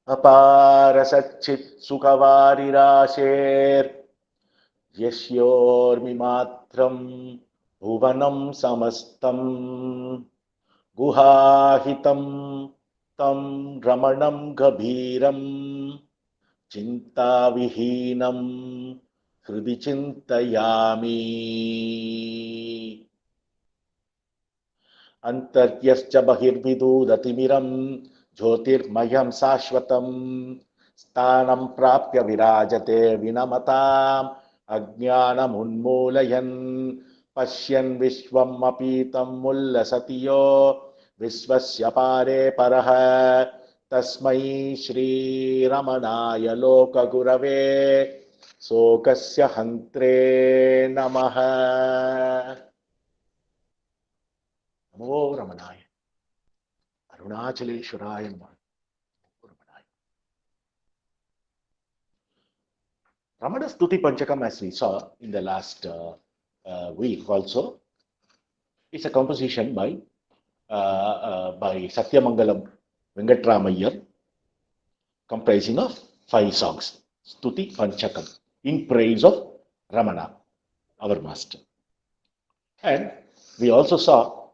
Apara Satchit Sukhavariraser Yashyormi Matram Bhuvanam Samastam Guhahitam Tam Ramanam Gabhiram Chinta Vihinam Hridi Chintayami Antaryascha Bahirvidudatimiram Jyotirmayam Sashvatam Stanam Prapya Virajate Vinamatam Ajnanam Unmulayan Pashyan Vishwam Apitam Mullasatiyo Visvasya Pare Paraha Tasmai Shri Ramanaya Loka Gurave Sokasya Hantre Namaha. Namo Ramanaya. Arunachaleshwaraya Namaha. Ramana Stuti Panchakam, as we saw in the last week also, is a composition by Satyamangalam Venkataramiah, comprising of 5 songs, Stuti Panchakam, in praise of Ramana, our master. And we also saw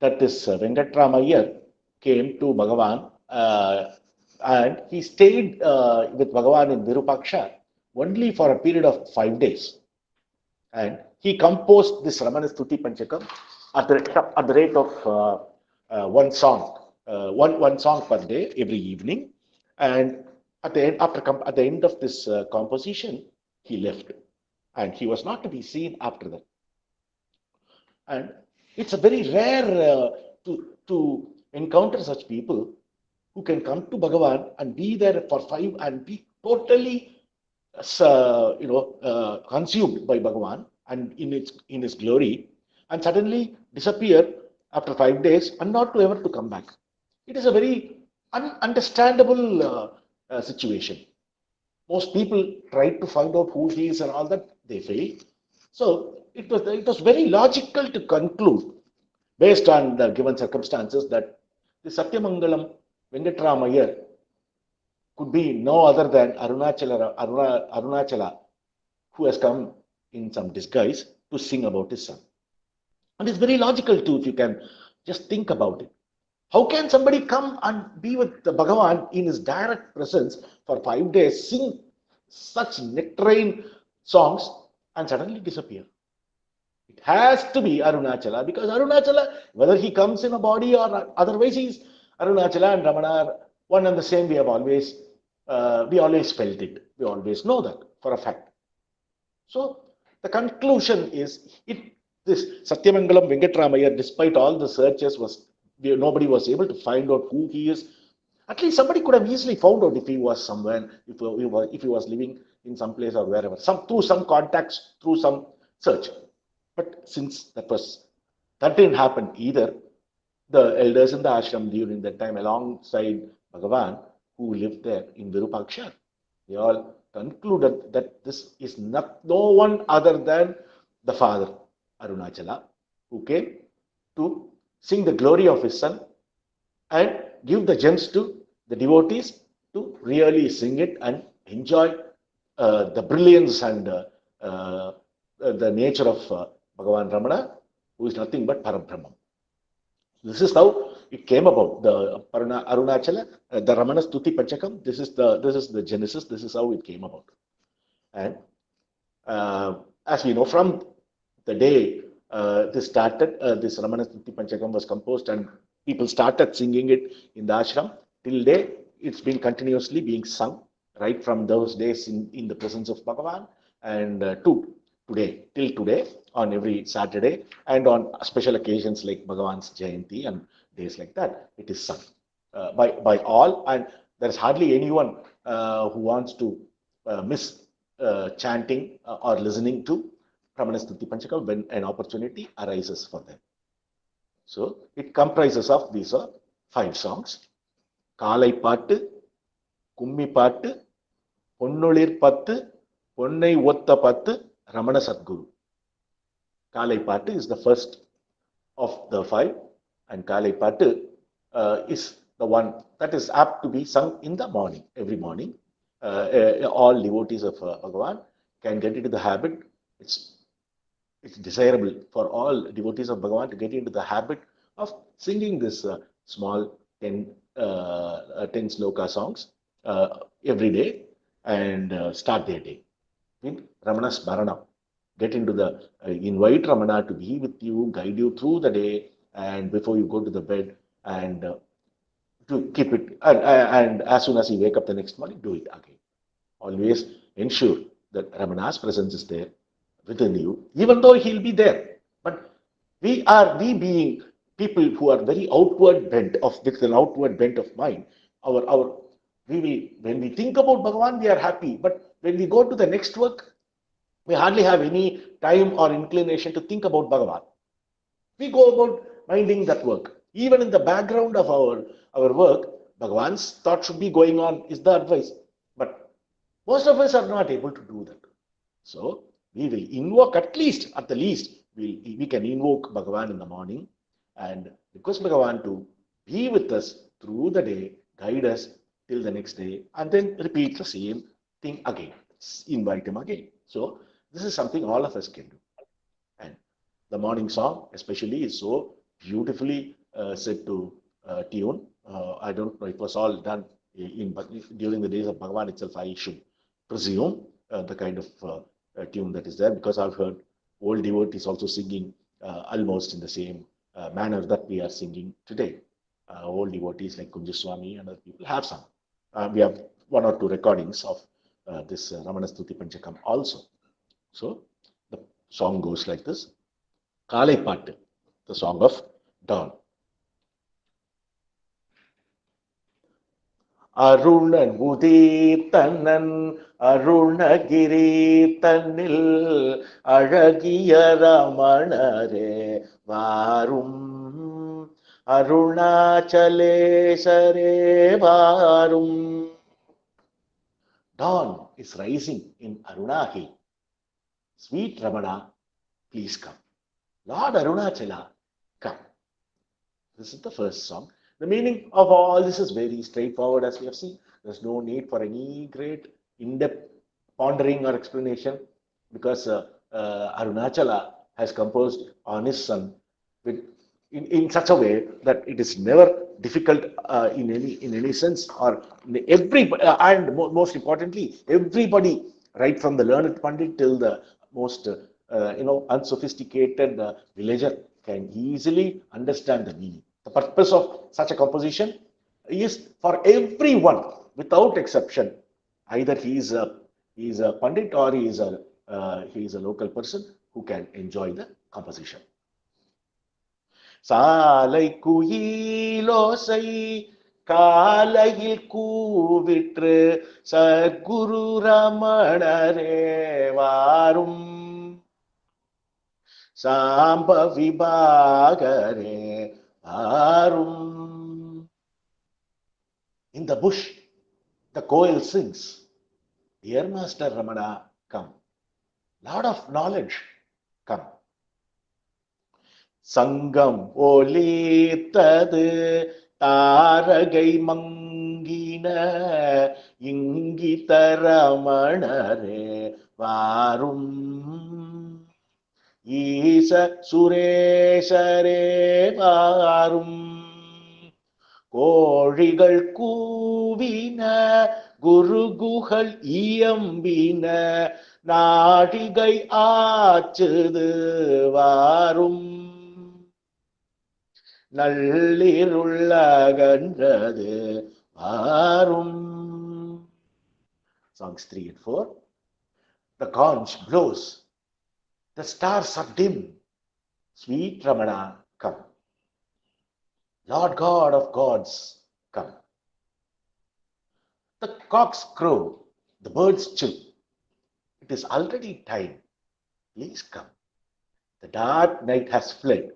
that this Venkataramiah came to Bhagavan and he stayed with Bhagavan in Virupaksha only for a period of 5 days. And he composed this Ramana Stuti Panchakam at the rate of one song per day every evening. And at the end of this composition, he left, and he was not to be seen after that. And it's a very rare to encounter such people who can come to Bhagavan and be there for 5 and be totally consumed by Bhagavan and in his glory, and suddenly disappear after 5 days and not to ever to come back. It is a very understandable situation. Most people try to find out who he is and all that, they fail. So it was very logical to conclude, based on the given circumstances, that the Satyamangalam Venkataramiah could be no other than Arunachala, who has come in some disguise to sing about his son. And it's very logical too, if you can just think about it. How can somebody come and be with the Bhagavan in his direct presence for 5 days, sing such nectarine songs, and suddenly disappear? It has to be Arunachala, because Arunachala, whether he comes in a body or otherwise, he is Arunachala and Ramana are one and the same. We always felt it. We always know that for a fact. So the conclusion is, this Satyamangalam Venkataramiah, despite all the searches, nobody was able to find out who he is. At least somebody could have easily found out if he was somewhere, if he was living in some place or wherever, through some contacts, through some search. But since that didn't happen either, the elders in the ashram during that time, alongside Bhagavan, who lived there in Virupaksha, they all concluded that this is no one other than the father, Arunachala, who came to sing the glory of his son and give the gems to the devotees to really sing it and enjoy the brilliance and the nature of Bhagavan Ramana, who is nothing but Parabrahman. This is how it came about. The Arunachala, the Ramana Stuti Panchakam. This is the genesis. This is how it came about. And as we know, from the day this Ramana Stuti Panchakam was composed and people started singing it in the ashram, till day it's been continuously being sung right from those days in the presence of Bhagavan, and till today, on every Saturday, and on special occasions like Bhagavan's Jayanti and days like that, it is sung by all, and there is hardly anyone who wants to miss chanting or listening to Ramana Stuti Panchakam when an opportunity arises for them. So it comprises of these 5 songs: Kalai Pattu, Kummi Pattu, Ponnulir Pattu, Ponnai Otta Pattu, Ramana Sat-guru. Kalai Pattu is the first of the 5, and Kalai Pattu is the one that is apt to be sung in the morning, every morning. All devotees of Bhagavan can get into the habit. It's desirable for all devotees of Bhagavan to get into the habit of singing this small 10 sloka songs every day and start their day with Ramana Smarana. Get into the, invite Ramana to be with you, guide you through the day, and before you go to the bed, and to keep it, and as soon as you wake up the next morning, do it again. Always ensure that Ramana's presence is there within you, even though he'll be there. But we being people who are very outward bent of with an outward bent of mind, our we will when we think about Bhagavan, we are happy. But when we go to the next work, we hardly have any time or inclination to think about Bhagavan. We go about minding that work. Even in the background of our work, Bhagavan's thought should be going on, is the advice. But most of us are not able to do that. So we will invoke, at the least, we can invoke Bhagavan in the morning and request Bhagavan to be with us through the day, guide us till the next day, and then repeat the same thing again. Invite him again. So this is something all of us can do. And the morning song, especially, is so beautifully set to tune. I don't know, it was all done during the days of Bhagavan itself, I should presume, the kind of tune that is there, because I've heard old devotees also singing almost in the same manner that we are singing today. Old devotees like Swami and other people have sung. We have one or two recordings of this Ramana Stuti Panchakam also. So the song goes like this. Kalai Pattu, the song of dawn. Arunan உதீத்தனன் Arunagiri தன்னில் அழகிய ரமணரே வாரும் அருணாச்சலேசரே வாரும். Dawn is rising in Arunahi. Sweet Ramana, please come. Lord Arunachala, come. This is the first song. The meaning of all this is very straightforward, as we have seen. There's no need for any great in-depth pondering or explanation, because Arunachala has composed on his son in such a way that it is never difficult in any sense, or and most importantly, everybody, right from the learned pandit till the most unsophisticated villager, can easily understand the meaning. The purpose of such a composition is for everyone, without exception. Either he is a pandit or he is a local person who can enjoy the composition. Salai kuilosai காலையில் கூவிற்று சத்குரு ரமணரே வாரும் சாம்ப விபாகரே வாரும். In the bush, the koel sings, Dear Master Ramana, come. Lord of knowledge, come. சங்கம் ஒலித்தது தாரகை மங்கின இங்கித ரமணரே வாரும் ஈச சுரேசரே வாரும். கோழிகள் கூவின குருகுகள் இயம்பின நாடிகை ஆச்சுது வாரும் நள்ளிருள்ளகன்றது வாரும். Songs 3 and 4. The conch blows, the stars are dim. Sweet Ramana, come. Lord God of gods, come. The cocks crow, the birds chirp. It is already time. Please come. The dark night has fled.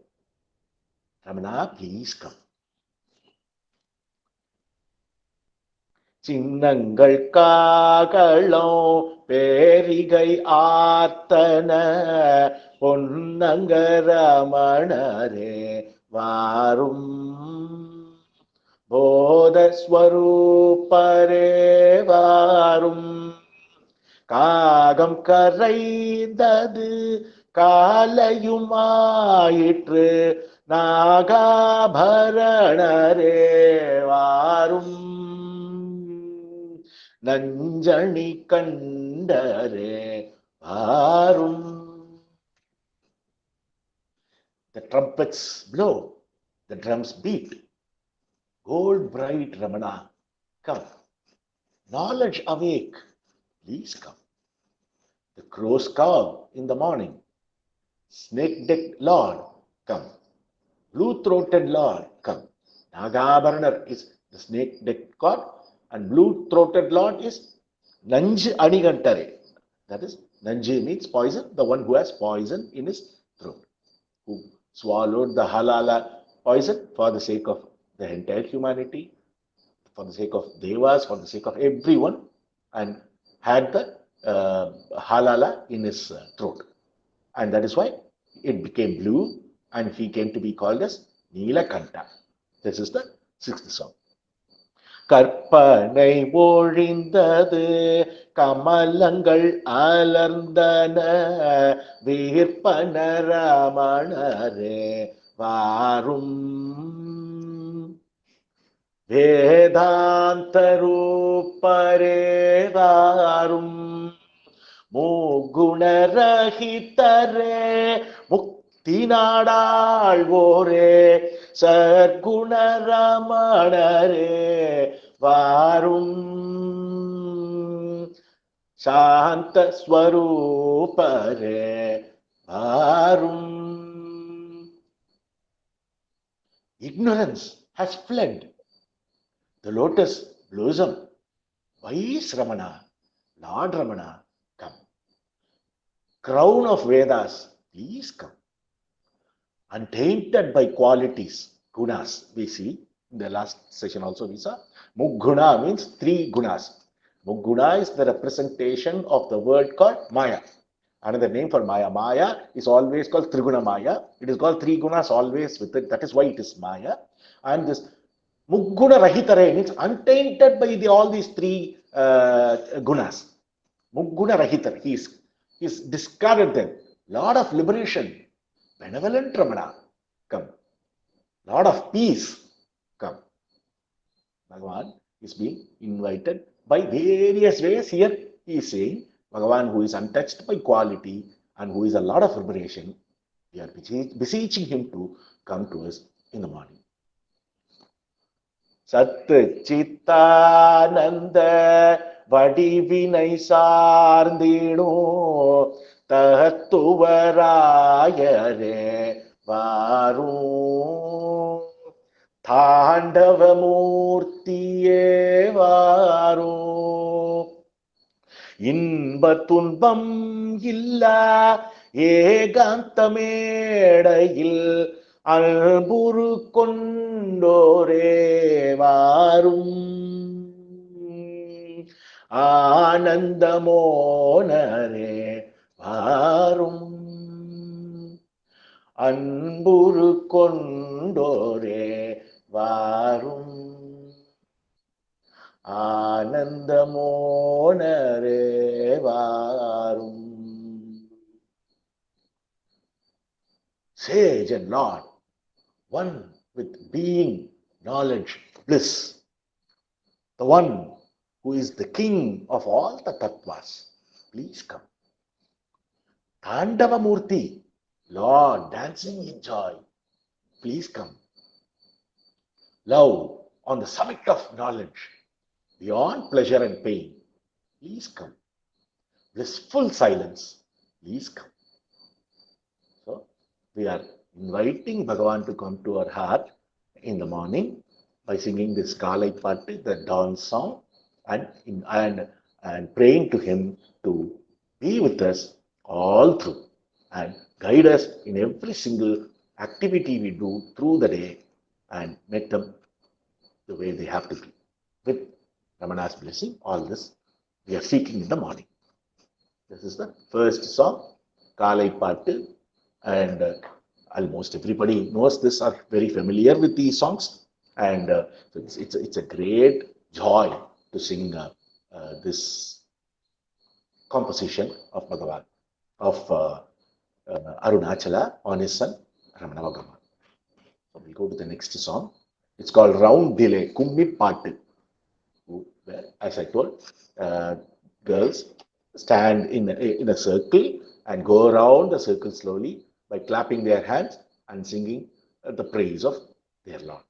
Ramana, please come. சின்னங்கள் காகளம் பேரிகை ஆத்தன பொன்னங்க ரமணரே வாரும் Bodhaswarupare varum காகம் கரைந்தது காலையுமாயிற்று நாகாபரணரே வாரும் நஞ்சணி கண்டரே வாரும். The trumpets blow, the drums beat. Gold bright Ramana, come. Knowledge awake, please come. The crows caw in the morning. Snake-decked Lord, come. Blue-throated Lord, come. Nagabharanar is the snake-decked God, and blue-throated Lord is Nanj Anigantare. That is, Nanji means poison, the one who has poison in his throat, who swallowed the halala poison for the sake of the entire humanity, for the sake of devas, for the sake of everyone, and had the halala in his throat. And that is why it became blue and he came to be called as Neelakanta. This is the 6th song. கற்பனை ஒழிந்தது கமலங்கள் அலர்ந்தன வீர்ப்பன ரமணரே வாரும் வேதாந்த ரூபரே வாரும் முகுணரகிதரே முக்தி நாடாழ்வோரே சத்குண ரமணரே வாரும் சாந்த ஸ்வரூபரே வாரும். Ignorance has fled. The lotus blossom. Wise Ramana, Lord Ramana, come. Crown of Vedas, please come. Untainted by qualities, gunas, we see. In the last session also we saw. Mugguna means 3 gunas. Mugguna is the representation of the word called Maya. Another name for Maya. Maya is always called Triguna Maya. It is called 3 gunas always with it. That is why it is Maya. And this Mugguna Rahitare means untainted by all these 3 gunas. Mugguna Rahitar. He's discarded them. Lord of liberation. Benevolent Ramana, come. Lord of peace, come. Bhagavan is being invited by various ways. Here he is saying, Bhagavan who is untouched by quality and who is a Lord of liberation, we are beseeching him to come to us in the morning. Satchitananda vadivinai saarndino தத்துவராயரே வாரும் தாண்டவமூர்த்தியே வாரும் இன்ப துன்பம் இல்லா ஏகாந்தமேடையில் அன்புரு கொண்டோரே வாரும் ஆனந்தமோனரே வாரும் அன்புரு கொண்டோரே வாரும் ஆனந்தமோனரே வாரும். Sage and Lord, one with being, knowledge, bliss, the one who is the king of all the tattvas, please come. Tandavamurti, Lord, dancing in joy, please come. Love on the summit of knowledge, beyond pleasure and pain, please come. Blissful silence, please come. So, we are inviting Bhagavan to come to our heart in the morning by singing this Kalai Pattu, the dawn song, and praying to him to be with us all through and guide us in every single activity we do through the day and make them the way they have to be. With Ramana's blessing, all this we are seeking in the morning. This is the first song, Kalai Pattu, and almost everybody knows this, are very familiar with these songs. And so it's a great joy to sing this composition of Bhagavan, of Arunachala on his son Ramana Bhagavan. So we go to the next song. It's called Round Delay, Kummi Pattu, where, as I told, girls stand in a circle and go around the circle slowly by clapping their hands and singing the praise of their Lord.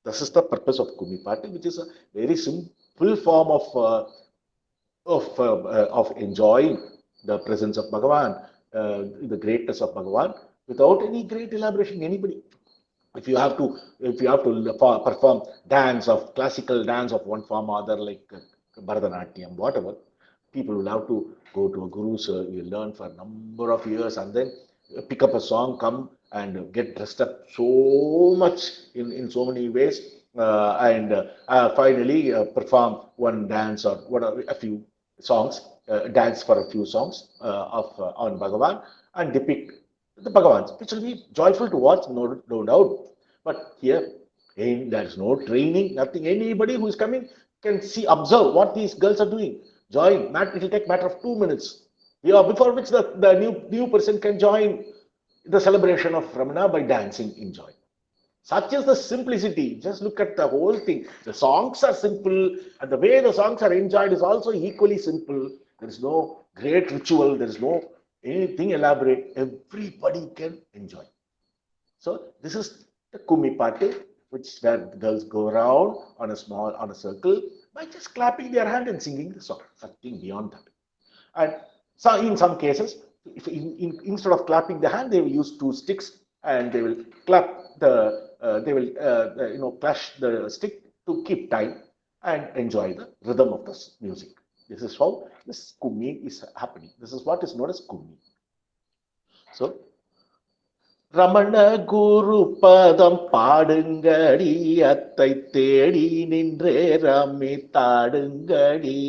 This is the purpose of Kummi Pattu, which is a very simple form of enjoying the presence of Bhagavan, the greatness of Bhagavan, without any great elaboration. Anybody, if you have to perform dance of classical dance of one form or other, like Bharatanatyam, whatever, people will have to go to a guru, so you learn for a number of years and then pick up a song, come and get dressed up so much in so many ways, and finally perform one dance or whatever, a few songs, dance for a few songs of on Bhagavan and depict the Bhagavans, which will be joyful to watch, no doubt. But here, there is no training, nothing. Anybody who is coming can see, observe what these girls are doing. Join. It will take matter of 2 minutes. Yeah, before which the new person can join the celebration of Ramana by dancing in joy. Such is the simplicity. Just look at the whole thing. The songs are simple, and the way the songs are enjoyed is also equally simple. There is no great ritual, there is no anything elaborate. Everybody can enjoy. So this is the Kummi Pattu, which where the girls go around on a circle by just clapping their hand and singing the song. Nothing beyond that. And so in some cases, if instead of clapping the hand, they will use two sticks and they will clap they will clash the stick to keep time and enjoy the rhythm of the music. This is how this Kummi is happening. This is what is known as Kummi. So Ramana குரு பதம் பாடுங்கடி அத்தை தேடி நின்றே ரமித்தாடுங்கடி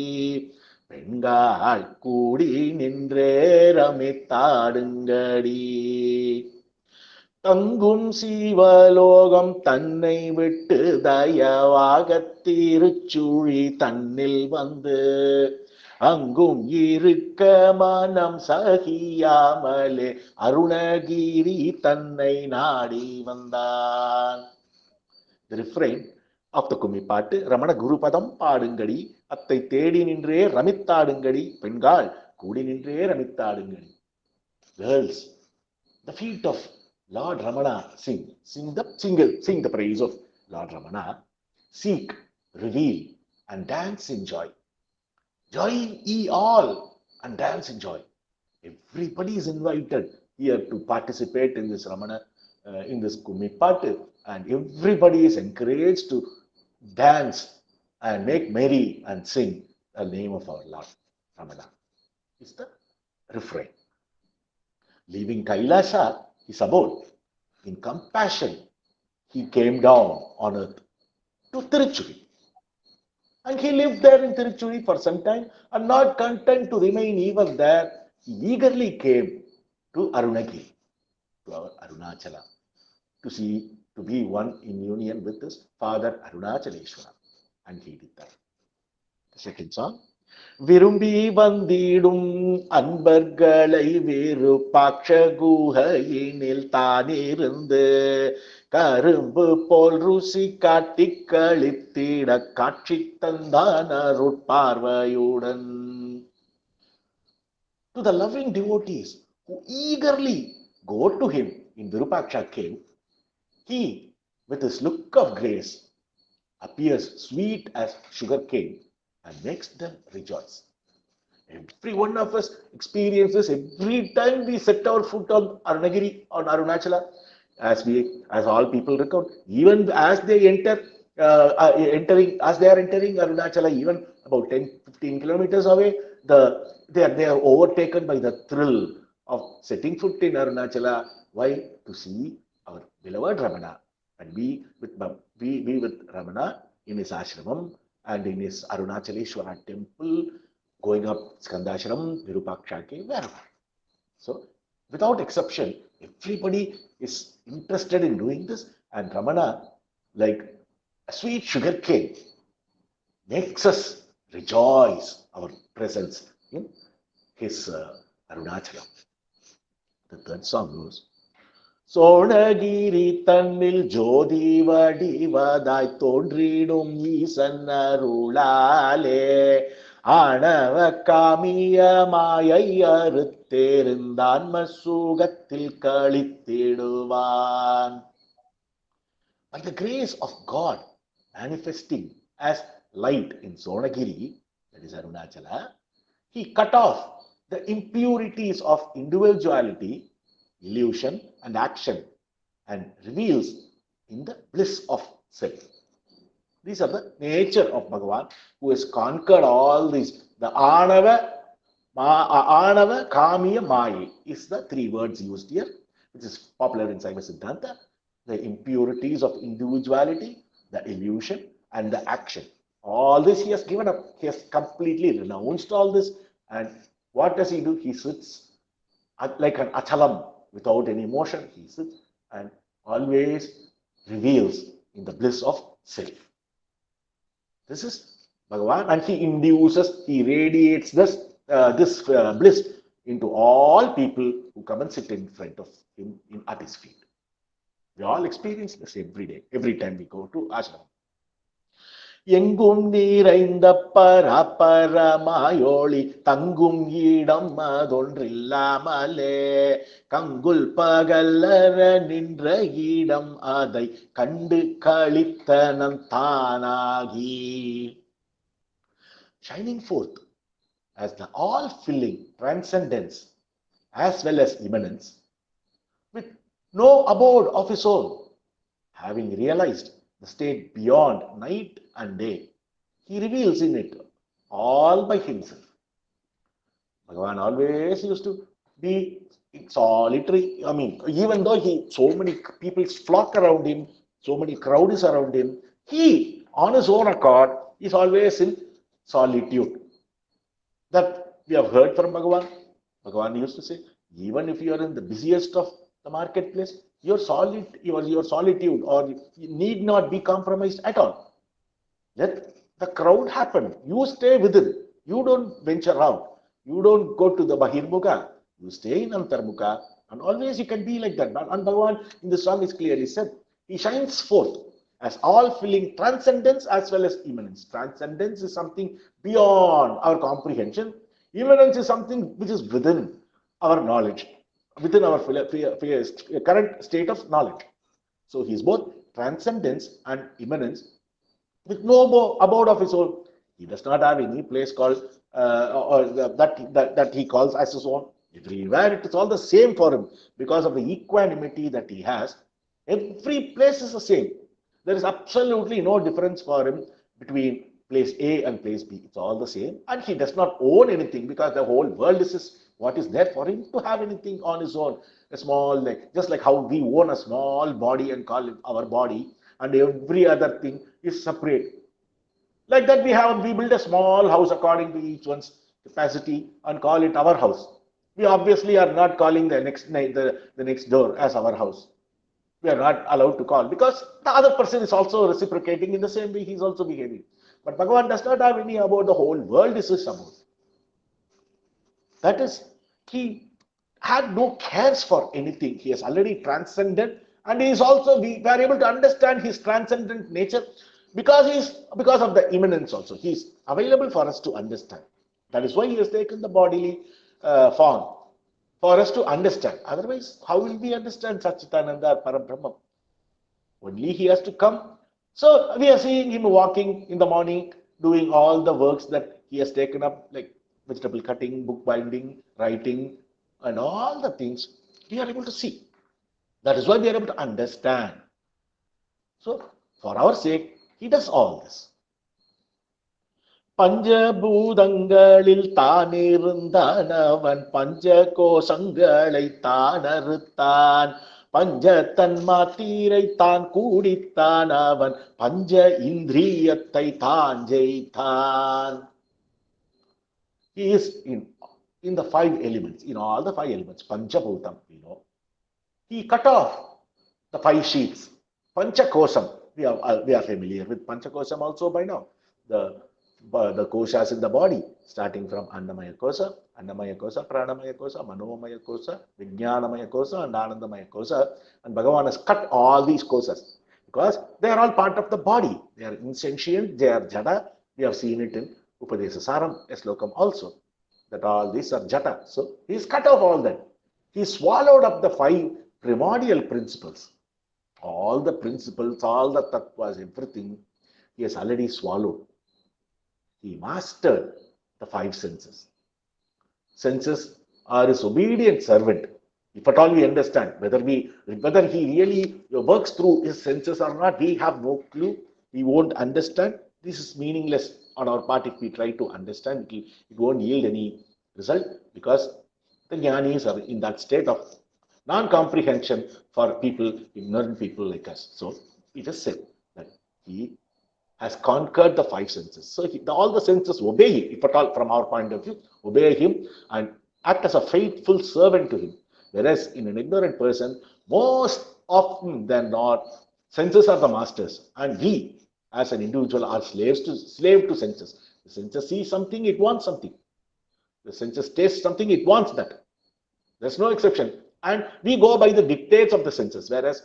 பெண்கால் கூடி நின்றே ரமித்தாடுங்கடி தங்கும் சீவலோகம் தன்னை விட்டு தயவாக திருச்சுழி தன்னில் வந்து அங்கும் இருக்க மனம் சகியாமலே அருணகிரி தன்னை நாடி வந்தான். The refrain of the Kummi Pattu, Ramana Guru Padam பாடுங்கடி அத்தை தேடி நின்றே ரமித்தாடுங்கடி பெண்கால் கூடி நின்றே ரமித்தாடுங்கடி. Girls, the feet of Lord Ramana sing the praise of Lord Ramana, seek, reveal, and dance in joy. Join ye all and dance in joy. Everybody is invited here to participate in this Ramana, in this Kummi Pattu, and everybody is encouraged to dance and make merry and sing the name of our Lord Ramana. Is the refrain. Leaving Kailasa, his abode, in compassion, he came down on earth to Tiruchuri. And he lived there in Tiruchuri for some time, and not content to remain even there, he eagerly came to Arunagiri, to our Arunachala, to be one in union with his father Arunachaleshwara. And he did that. The second song. விரும்பி வந்திடும் அன்பர்களை விருப்பாட்ச குகையினில் தானிருந்து கரும்பு போல் ருசி காட்டி கழித்திட காட்சி தந்தான் அருட்பார்வையுடன். To the loving devotees who eagerly go to him in Virupaksha cave, he, with his look of grace, appears sweet as sugar cane and makes them rejoice. Every one of us experiences every time we set our foot on Arunagiri, on Arunachala, as all people record, even as they as they are entering Arunachala, even about 10-15 kilometers away, they are overtaken by the thrill of setting foot in Arunachala. Why? To see our beloved Ramana and be with Ramana in his ashramam and in his Arunachaleshwara temple, going up Skandashram, Virupaksha, wherever. So, without exception, everybody is interested in doing this, and Ramana, like a sweet sugar cane makes us rejoice our presence in his Arunachalam. The third song goes, Cholagiri தன்னில் ஜோதி வடிவதாய் தோன்றிடும் ஈசன் அருளாலே ஆணவ காமிய மாயை அறுத்தேருந்தான்ம சுகத்தில் கழித்திடுவான். By the grace of God manifesting as light in Sonagiri, that is Arunachala, he cut off the impurities of individuality, illusion and action, and reveals in the bliss of self. These are the nature of Bhagavan, who has conquered all these. The Anava, Kamiya, Maya is the three words used here, which is popular in Saiva Siddhanta. The impurities of individuality, the illusion, and the action. All this he has given up. He has completely renounced all this. And what does he do? He sits like an achalam, without any emotion. He sits and always reveals in the bliss of self. This is Bhagavan, and he induces, he radiates this bliss into all people who come and sit in front of him at his feet. We all experience this every day, every time we go to ashram. எங்கும் நீரைந்த பரபரமாயோளி தங்கும் இடம் அதொன்றில்லாமலே கங்குல் பகல்லற நின்ற இடம் அதை கண்டு களித்தனம் தானாகி. Shining forth as the all-filling transcendence as well as immanence, with no abode of his own, having realized the state beyond night and day, he reveals in it all by himself. Bhagavan always used to be solitary. I mean, even though so many people flock around him, so many crowd is around him, he, on his own accord, is always in solitude. That we have heard from Bhagavan. Bhagavan used to say, even if you are in the busiest of the marketplace, your solitude or need not be compromised at all. Let the crowd happen. You stay within. You don't venture out. You don't go to the Bahirmukha. You stay in Antarmukha, and always you can be like that. And Bhagavan in the song is clearly said, he shines forth as all-filling transcendence as well as immanence. Transcendence is something beyond our comprehension. Immanence is something which is within our knowledge, within our current state of knowledge. So he is both transcendence and immanence with no abode of his own. He does not have any place called that he calls as his own. Everywhere it is all the same for him because of the equanimity that he has. Every place is the same. There is absolutely no difference for him between place A and place B. It's all the same, and he does not own anything because the whole world is what is there for him to have anything on his own. A small, just like how we own a small body and call it our body, and every other thing is separate. Like that, we build a small house according to each one's capacity and call it our house. We obviously are not calling the next door as our house. We are not allowed to call because the other person is also reciprocating in the same way he is also behaving. But Bhagavan does not have any about the whole world is his abode. That is, he had no cares for anything. He has already transcended, and he is also, we are able to understand his transcendent nature because of the immanence also. He is available for us to understand. That is why he has taken the bodily form for us to understand. Otherwise, how will we understand Satchitananda or Parabrahma? Only he has to come. So we are seeing him walking in the morning, doing all the works that he has taken up, like vegetable cutting, book binding, writing, and all the things we are able to see. That is why we are able to understand. So, for our sake, he does all this. பஞ்சபூதங்களில் தானிருந்தான் அவன் பஞ்ச கோஷங்களை தானறுத்தான் பஞ்சத்தன் மாத்தீரை தான் கூடித்தான் அவன் பஞ்ச இந்திரியத்தை தான் ஜெயித்தான். He is in the five elements, in all the five elements, Panchabhutam, He cut off the five sheets, Panchakosham, we are familiar with Panchakosham also by now. The koshas in the body, starting from Annamaya Kosha, Pranamaya Kosha, Manomaya Kosha, Vijnanamaya Kosha, and Anandamaya Kosha. And Bhagavan has cut all these koshas because they are all part of the body. They are insentient, they are jada. We have seen it in Upadesasaram, Slokam also, that all these are jata. So he is cut off all that. He swallowed up the 5 primordial principles. All the principles, all the tattvas, everything, he has already swallowed. He mastered the 5 senses. Senses are his obedient servant. If at all we understand whether he really works through his senses or not, we have no clue. We won't understand. This is meaningless on our part if we try to understand. It won't yield any result because the jnanis are in that state of non-comprehension for people, ignorant people like us. So we just say that he has conquered the 5 senses. So all the senses obey him, if at all from our point of view, obey him and act as a faithful servant to him. Whereas in an ignorant person, most often than not, senses are the masters, and we as an individual are slave to senses. The senses see something, it wants something. The senses taste something, it wants that. There's no exception. And we go by the dictates of the senses, whereas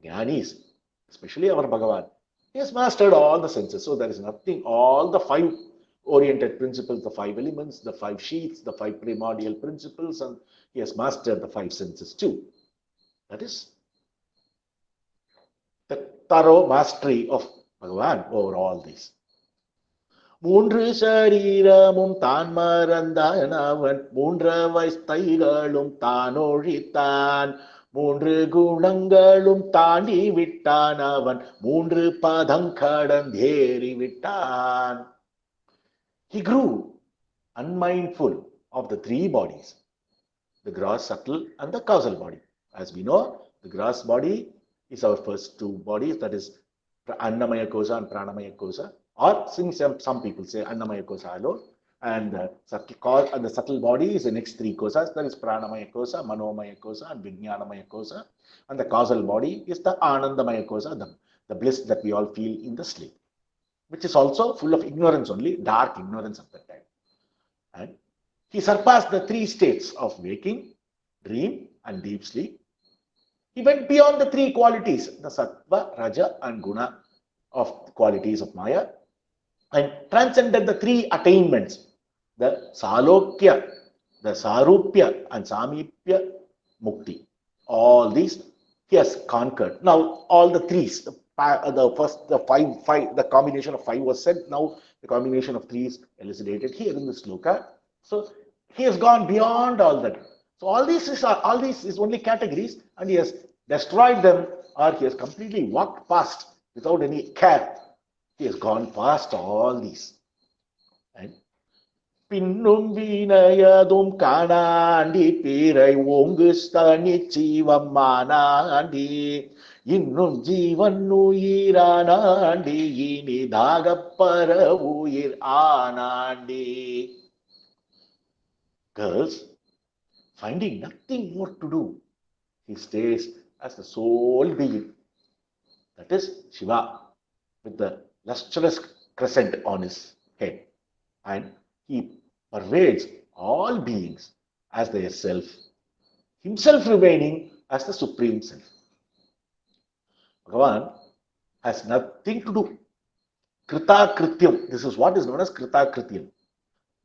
Jnanis, especially our Bhagavan, he has mastered all the senses. So there is nothing, all the 5 oriented principles, the 5 elements, the 5 sheaths, the 5 primordial principles, and he has mastered the 5 senses too. That is the thorough mastery of Bhagavan over all these. மூன்று சரீரமும் தான் மறந்தான் அவன் மூன்றவஸ்தைகளும் தான் ஒழித்தான் மூன்று குணங்களும் தாண்டி விட்டான் அவன் மூன்று பதம் கடந்தேறி விட்டான். He grew unmindful of the 3 bodies, the gross, subtle, and the causal body. As we know, the gross body is our first 2 bodies, that is Annamaya Kosha and Pranamaya Kosha. Or some people say Annamaya Kosha alone, and the subtle body is the next 3 kosas, that is Pranamaya Kosha, Manomaya Kosha, and Vijnanamaya Kosha. And the causal body is the Anandamaya Kosha, the bliss that we all feel in the sleep, which is also full of ignorance only, dark ignorance at that time. And he surpassed the 3 states of waking, dream, and deep sleep. He went beyond the 3 qualities, the Sattva, Raja, and Guna of qualities of Maya, and transcended the 3 attainments, the Salokya, the Sarupya, and Samipya Mukti. All these he has conquered. Now all the 3s, the combination of 5 was said. Now the combination of 3 is elucidated here in this sloka. So he has gone beyond all that. So all these is only categories, and he has destroyed them, or he has completely walked past without any care. He has gone past all these. And பின்னும் வீணையதும் காணாண்டி பீரை ஓங்கு ஸ்தனி ஜீவமானாண்டி இன்னும் ஜீவன் உயிரானாண்டி இனிதாக உயிர் ஆனாண்டி. Girls, finding nothing more to do, he stays as the sole being. That is Shiva, with the lustrous crescent on his head. And he pervades all beings as their self, himself remaining as the supreme self. Bhagavan has nothing to do. Krita Krityam. This is what is known as Krita Krityam.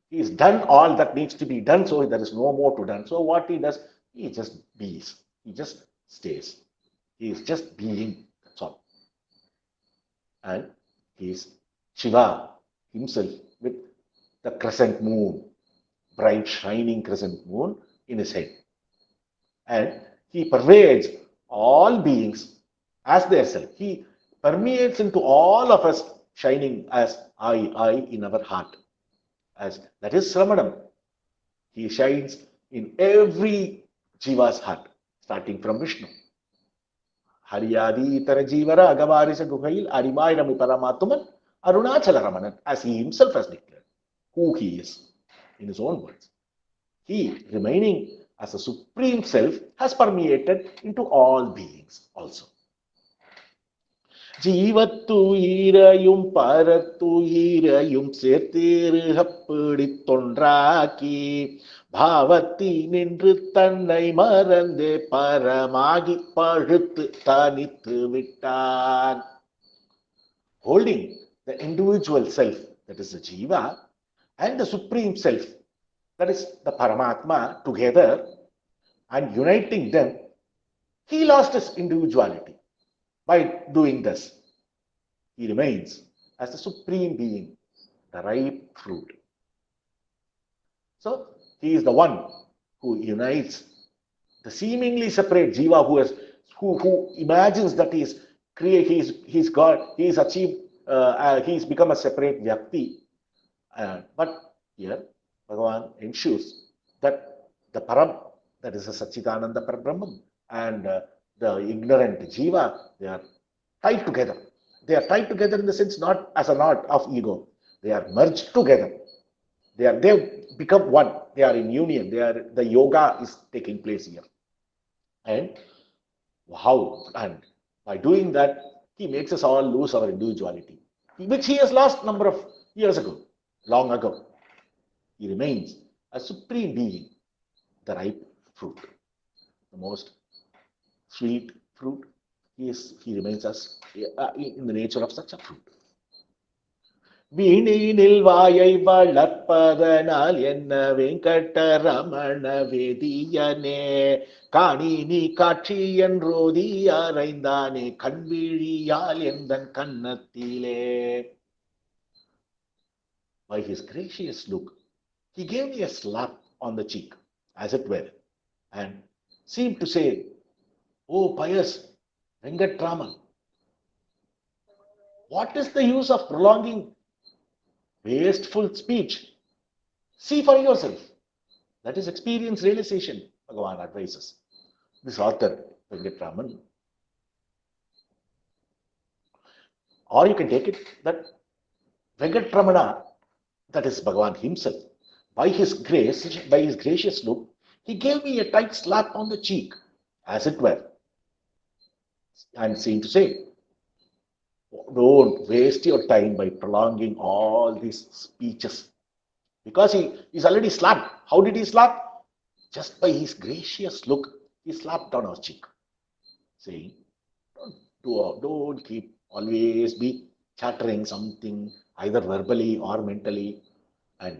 He has done all that needs to be done, so there is no more to done. So what he does, he just bees. He just stays. He is just being. That's all. And he is Shiva himself with the crescent moon, bright shining crescent moon in his head. And he pervades all beings as their self. He permeates into all of us, shining as I in our heart. As that is Ramanam. He shines in every Jiva's heart, starting from Vishnu. Hariyadi itara jivara agavarisa guhail arimayirami paramatuman arunachala Ramanan, as he himself has declared who he is in his own words. He, remaining as a supreme self, has permeated into all beings also. ஜீவத்துயிரையும் பரத்துயிரையும் சேர்த்தேருகப்பிடி தொன்றாக்கி பாவத்தி நின்று தன்னை மறந்தே பரமாகி பழுத்து தனித்து விட்டான். Holding the individual self, that is the jiva, and the supreme self, that is the Paramatma, together and uniting them, he lost his individuality. By doing this, he remains as the supreme being, the ripe fruit. So, he is the one who unites the seemingly separate jiva who imagines that he's God, he's achieved, he's become a separate vyakti. But here, Bhagavan ensures that the Param, that is a Satchitananda Parabrahman, and the ignorant jiva, they are tied together. They are tied together in the sense not as a knot of ego. They are merged together. They become one. They are in union. The yoga is taking place here. And how? And by doing that, he makes us all lose our individuality, which he has lost number of years ago, long ago. He remains a supreme being, the ripe fruit, the most sweet fruit. He remains as in the nature of such a fruit. வீணினில் வாயை வளர்ப்பதனால் என்ன வெங்கடரமண வேதியனே காணினி காட்சி என்றோதி அறைந்தானே கண்விழியால் எந்தன் கண்ணத்திலே. By his gracious look, he gave me a slap on the cheek, as it were, and seemed to say, "Oh, pious Venkatraman, what is the use of prolonging wasteful speech? See for yourself." That is experience realization, Bhagavan advises this author, Venkatraman. Or you can take it that Venkatramana, that is Bhagavan himself, by his gracious look, he gave me a tight slap on the cheek, as it were, and seemed to say, don't waste your time by prolonging all these speeches. Because he is already slapped. How did he slap? Just by his gracious look, he slapped on our cheek, saying, don't keep always be chattering something, either verbally or mentally, and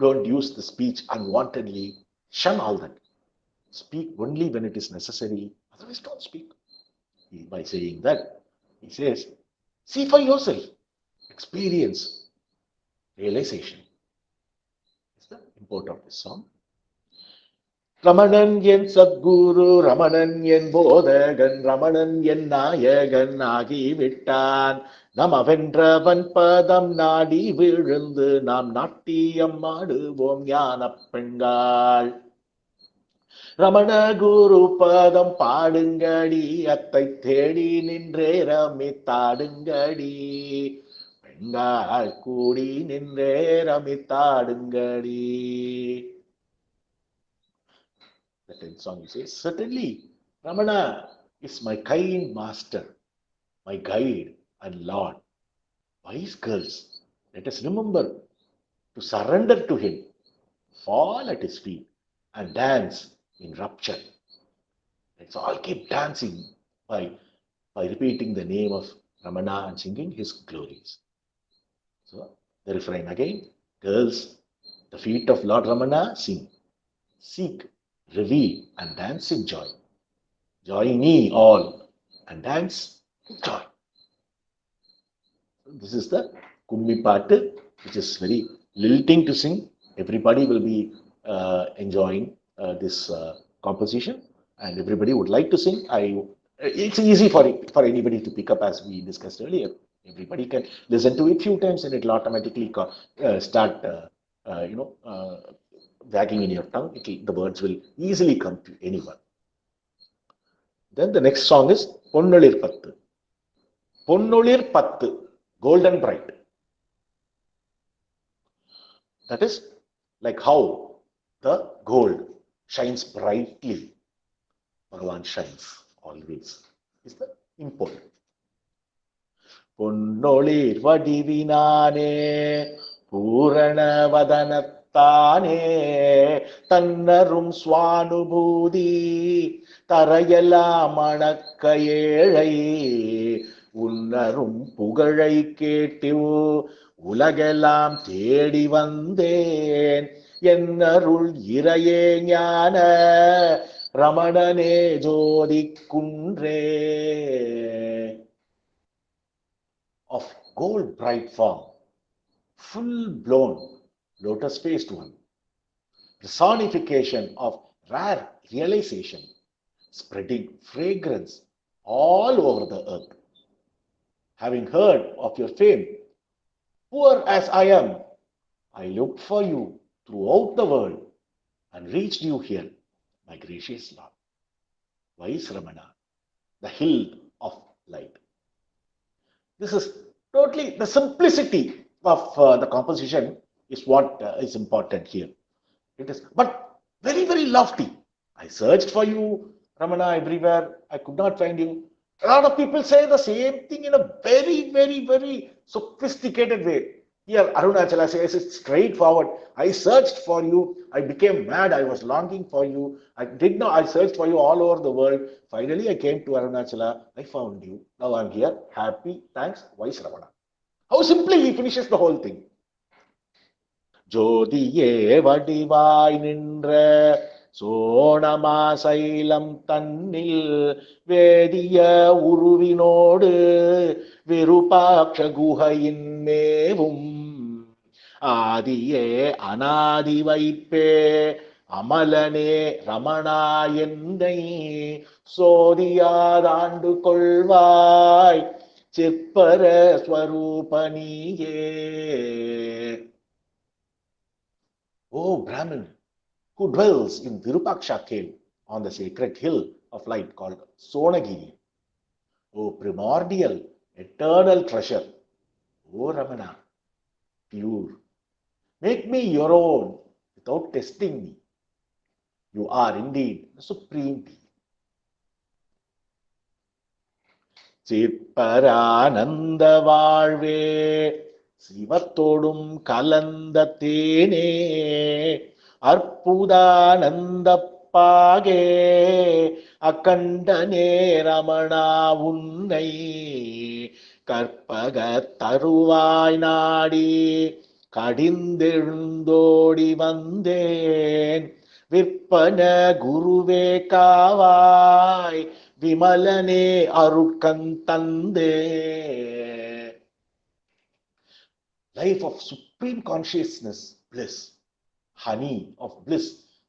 don't use the speech unwantedly. Shun all that. Speak only when it is necessary. Otherwise, don't speak. By saying that, he says, see for yourself. Experience realization. Is the import of this song. Ramanan yen Sat-guru, Ramanan yen Bodhagan, Ramanan yen Nayagan ஆகி விட்டான். நமவென்றவன் பதம் நாடி விழுந்து நாம் நாட்டியம் ஆடுவோம் ஞான பெண்கள். ரமண குரு பதம் பாடுங்கடி, அத்தை தேடி நின்றே ரமித்தாடுங்கடி, பெண்கள் கூடி நின்றே ரமித்தாடுங்கடி. The 10th song says, certainly Ramana is my kind master, my guide and Lord. Wise girls, let us remember to surrender to him, fall at his feet and dance in rapture. Let's all keep dancing by repeating the name of Ramana and singing his glories. So the refrain again, girls, the feet of Lord Ramana sing, seek, reveal and dance in joy. Join ye all and dance in joy. This is the Kummi Paattu, which is very lilting to sing. Everybody will be enjoying this composition, and everybody would like to sing. It's easy for anybody to pick up, as we discussed earlier. Everybody can listen to it few times, and it will automatically start, wagging in your tongue. The words will easily come to anyone. Then the next song is Ponnolir Pattu. Ponnolir Pattu, golden bright. That is like how the gold shines brightly. Bhagavan shines always. Is the import. பொன்னொளிர் வடிவினானே பூரணவதனத்தானே தன்னரும் சுவானுபூதி தரையெல்லாம் மணக்க ஏழை உன்னரும் புகழை கேட்டிவ் உலகெல்லாம் தேடி வந்தேன் என்னருள் இறையே ஞான ரமணனே ஜோதி குன்றே. Of gold bright form, full blown lotus faced one, personification of rare realization, spreading fragrance all over the earth. Having heard of your fame, poor as I am, I looked for you throughout the world and reached you here, my gracious Lord. Wise Ramana, the hill of light. This is totally the simplicity of the composition is what is important here. It is, but very, very lofty. I searched for you, Ramana, everywhere. I could not find you. A lot of people say the same thing in a very, very, very sophisticated way. Here, Arunachala says it's straightforward. I searched for you. I became mad. I was longing for you. I searched for you all over the world. Finally, I came to Arunachala. I found you. Now I'm here. Happy. Thanks. Wise Ramana. How simply he finishes the whole thing. ஜோதியே வடிவாய் நின்ற சோணமா xylem தன்னில் வேதிய உருவினோடு விருபாட்ச குகையின் மேவும் ஆதியே அநாதி வைப்பே அமலனே ரமணா என்னை சோதியாதாண்டு கொள்வாய் சிற்பர ஸ்வரூபனியே. O Brahmin, who dwells in Virupaksha cave on the sacred hill of light called Sonagiri, O primordial, eternal treasure, O Ramana, pure, make me your own without testing me. You are indeed the supreme being. சிற்பரானந்த வாழ்வே சிவத்தோடும் கலந்த தேனே அற்புதானந்த பாகே அகண்டனே ரமணா உன்னை கற்பக தருவாய் நாடி கடிந்தெழுந்தோடி வந்தேன் விற்பன குருவே காவாய் விமலனே அருட்கந்தந்தே. Life of supreme consciousness, bliss, honey of bliss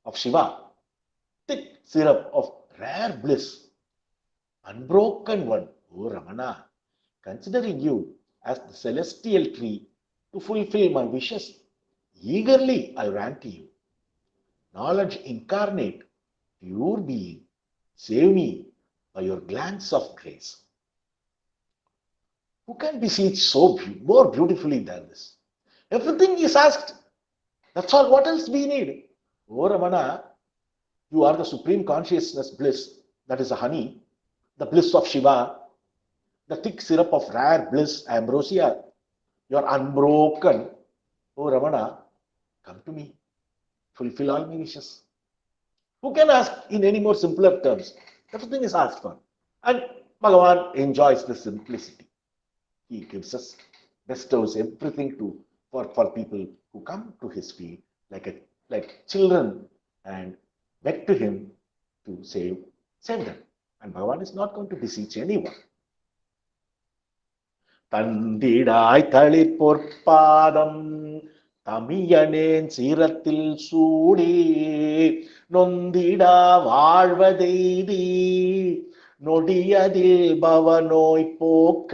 of Shiva, thick syrup of rare bliss, unbroken one, O Ramana, considering you as the celestial tree to fulfill my wishes, eagerly I ran to you. Knowledge incarnate, pure being, save me by your glance of grace. Who can beseech more beautifully than this? Everything is asked. That's all. What else we need? O Ramana, you are the supreme consciousness bliss. That is the honey, the bliss of Shiva, the thick syrup of rare bliss, ambrosia. You are unbroken. O Ramana, come to me. Fulfill all my wishes. Who can ask in any more simpler terms? Everything is asked for. And Bhagavan enjoys the simplicity. He gives us, bestows everything for people who come to his feet like children and beg to him to save them. And Bhagavan is not going to beseech anyone. தந்திடாய் தளிர் பொற்பாதம் தமியனேன் சீரத்தில் சூடி நொந்திடா வாழ்வதெய்தி நொடியதில் பவநோய் போக்க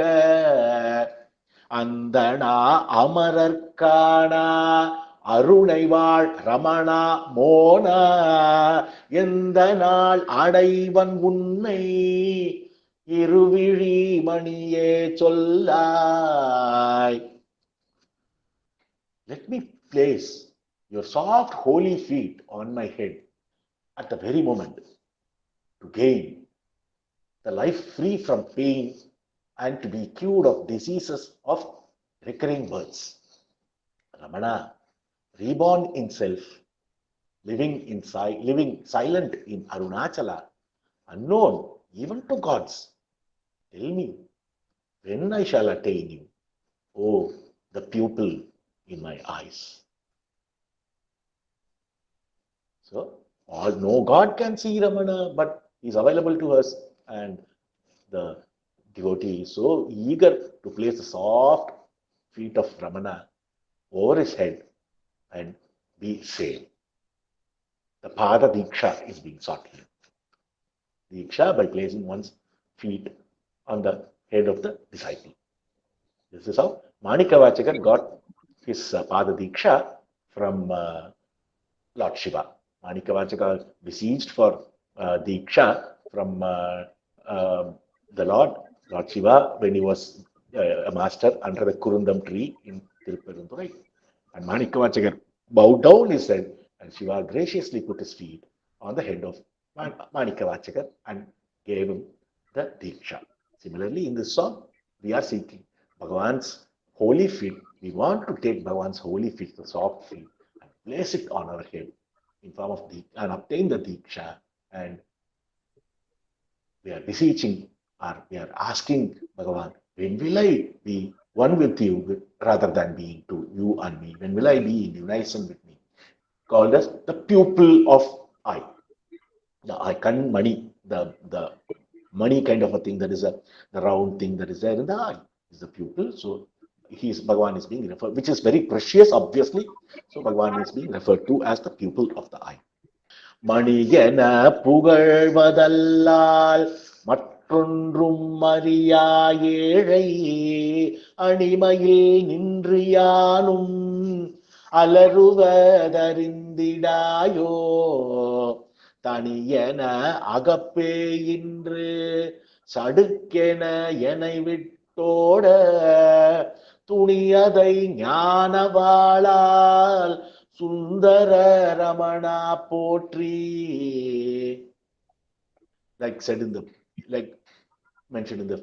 அந்தனா அமரர்கானா அருணை வாழ் ரமணா மோனா எந்த நாள் அடைவன் உன்னை இருவிழி மணியே சொல்லாய். Let me place your soft holy feet on my head at the very moment to gain the life free from pain, and to be cured of diseases of recurring births. Ramana, reborn in self, living silent in Arunachala, unknown even to gods. Tell me, when I shall attain you, oh, the pupil in my eyes. So, no God can see Ramana, but he's available to us, and the devotee is so eager to place the soft feet of Ramana over his head and be saved. The Pada Diksha is being sought here. Diksha by placing one's feet on the head of the disciple. This is how Manikavachakar got his Pada Diksha from Lord Shiva. Manikavachakar besieged for Diksha from the Lord Shiva, when he was a master under the Kurundam tree in Tirupperanturai. And Manikavachakar bowed down his head, and Shiva graciously put his feet on the head of Manikavachakar and gave him the Diksha. Similarly, in this song, we are seeking Bhagavan's holy feet. We want to take Bhagavan's holy feet, the soft feet, and place it on our head in form of and obtain the Diksha. And we are beseeching, or we are asking Bhagavan, when will I be one with you rather than being to you and me? When will I be in unison with me? Called as the pupil of I. The I can money, the money kind of a thing, that is the round thing that is there in the eye is the pupil. So Bhagavan is being referred, which is very precious, obviously. So Bhagavan is being referred to as the pupil of the eye. மணியென புகழ்வதல்லால் மற்றொன்றும் அறியா ஏழை அணிமையில் நின்று யானும் அலறுவதறிந்திடாயோ தனியென அகப்பே இன்று சடுக்கென எனை விட்டோட துணியதை ஞானவாளால் Sundara Ramana Potri. Like mentioned in the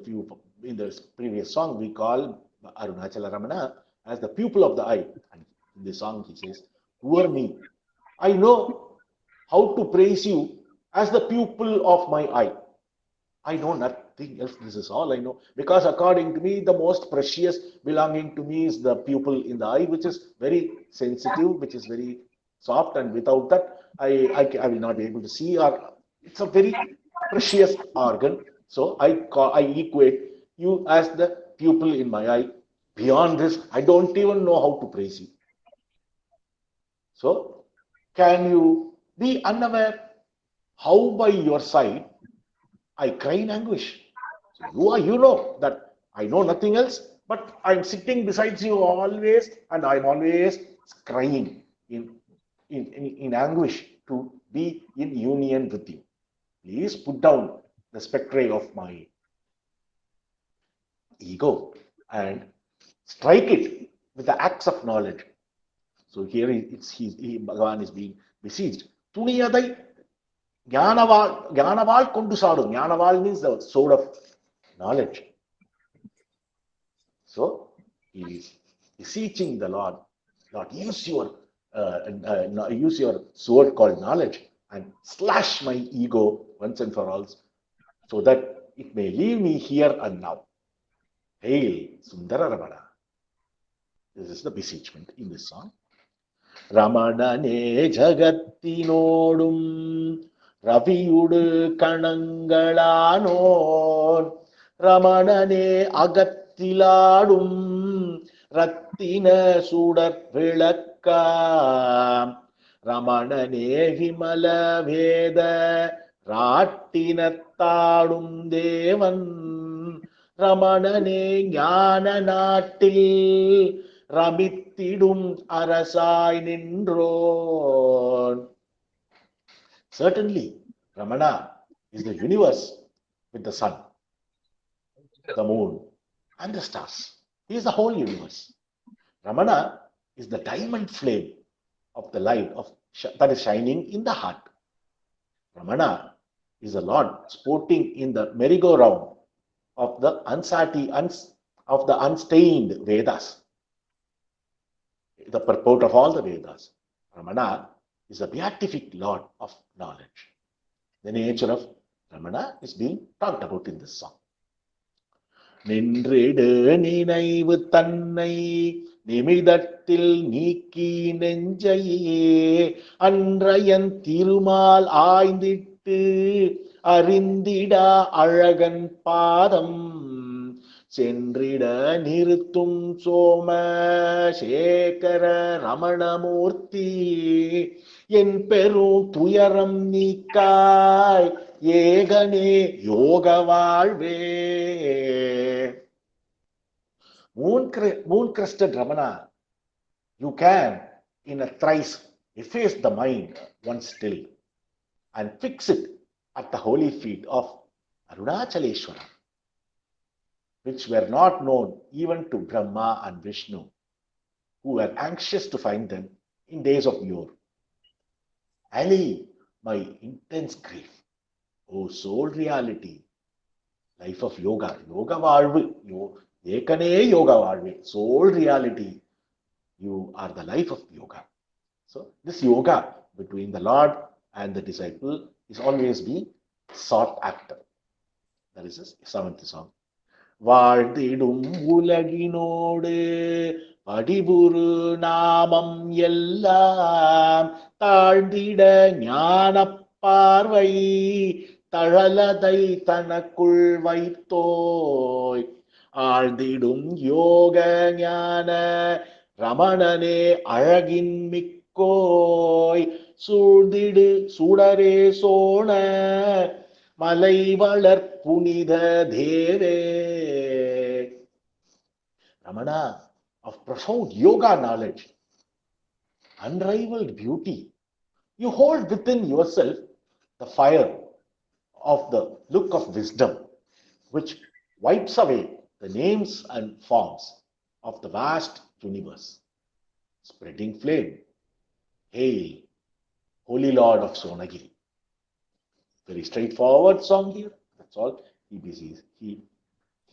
previous song, we call Arunachala Ramana as the pupil of the eye. And in this song he says, "Who are me? I know how to praise you as the pupil of my eye. I know nothing else. This is all I know. Because according to me, the most precious belonging to me is the pupil in the eye, which is very sensitive, which is very soft, and without that, I will not be able to see. Or it's a very precious organ. So I equate you as the pupil in my eye. Beyond this, I don't even know how to praise you. So, can you be unaware how by your side I cry in anguish? So you know that I know nothing else, but I'm sitting beside you always, and I'm always crying in anguish to be in union with you. Please put down the spectre of my ego and strike it with the axe of knowledge. So here Bhagavan is being besieged. Tuniyadai Jnanaval kondu sadu. Jnanaval means the sword of knowledge. So he is beseeching the Lord, Lord, use your sword called knowledge and slash my ego once and for all, so that it may leave me here and now. Hail Sundara Ramana. This is the beseechment in this song. Ramanane Jagattinodum Raviyudu Kanangalanor Ramanane Agattiladum Rattina Sudar Vilakka Ramanane Himala Veda Rattinatadum Devan Ramanane Jnana Nattil Ramitidum Arasai Nindron. Certainly, Ramana is the universe with the sun, the moon, and the stars. He is the whole universe. Ramana is the diamond flame of the light that is shining in the heart. Ramana is the Lord sporting in the merry-go-round of the unstained Vedas, the purport of all the Vedas. Ramana is the beatific Lord of knowledge. The nature of Ramana is being talked about in this song. நின்றிடு நினைவு தன்னை நிமிதத்தில் நீக்கி நெஞ்சையே அன்றையன் திருமால் ஆய்ந்திட்டு அறிந்திடா அழகன் பாதம் சென்றிட நிறுத்தும் சோம சேகர ரமணமூர்த்தி என் பெரும் துயரம் நீக்காய் ஏகனே யோக வாழ்வே. Moon-crested Ramana, you can in a thrice efface the mind once still and fix it at the holy feet of Arunachaleshwara, which were not known even to Brahma and Vishnu, who were anxious to find them in days of yore. Allay my intense grief, O soul reality, life of yoga, yoga valvu, ekane yoga valvu, soul reality, you are the life of yoga. So this yoga between the Lord and the disciple is always being sought after. That is the seventh song. வாழ்ந்திடும் உலகினோடு படிபுரு நாமம் எல்லாம் தாழ்ந்திட ஞான பார்வை தழலதை தனக்குள் வைத்தோய் ஆழ்ந்திடும் யோக ஞான ரமணனே அழகின் மிக்கோய் சூழ்ந்திடு சுடரே சோழ மலை வளர் புனித தேவே. Ramana of profound yoga knowledge, unrivaled beauty, you hold within yourself the fire of the look of wisdom, which wipes away the names and forms of the vast universe. Spreading flame, hail, Holy Lord of Sonagiri. Very straightforward song here. That's all.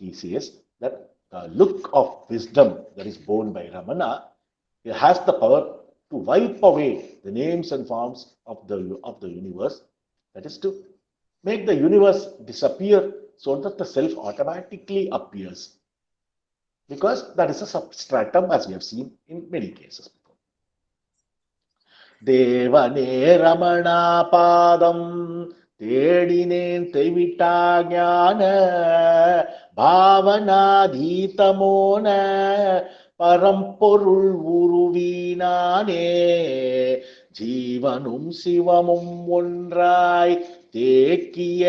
He says that the look of wisdom that is borne by Ramana, it has the power to wipe away the names and forms of the universe. That is to make the universe disappear so that the self automatically appears. Because that is a substratum, as we have seen in many cases before. Devane Ramana Padam தேடினேன் தெவிட்டா ஞான பாவனாதீதமோன பரம்பொருள் உருவினானே ஜீவனும் சிவமும் ஒன்றாய் தேக்கிய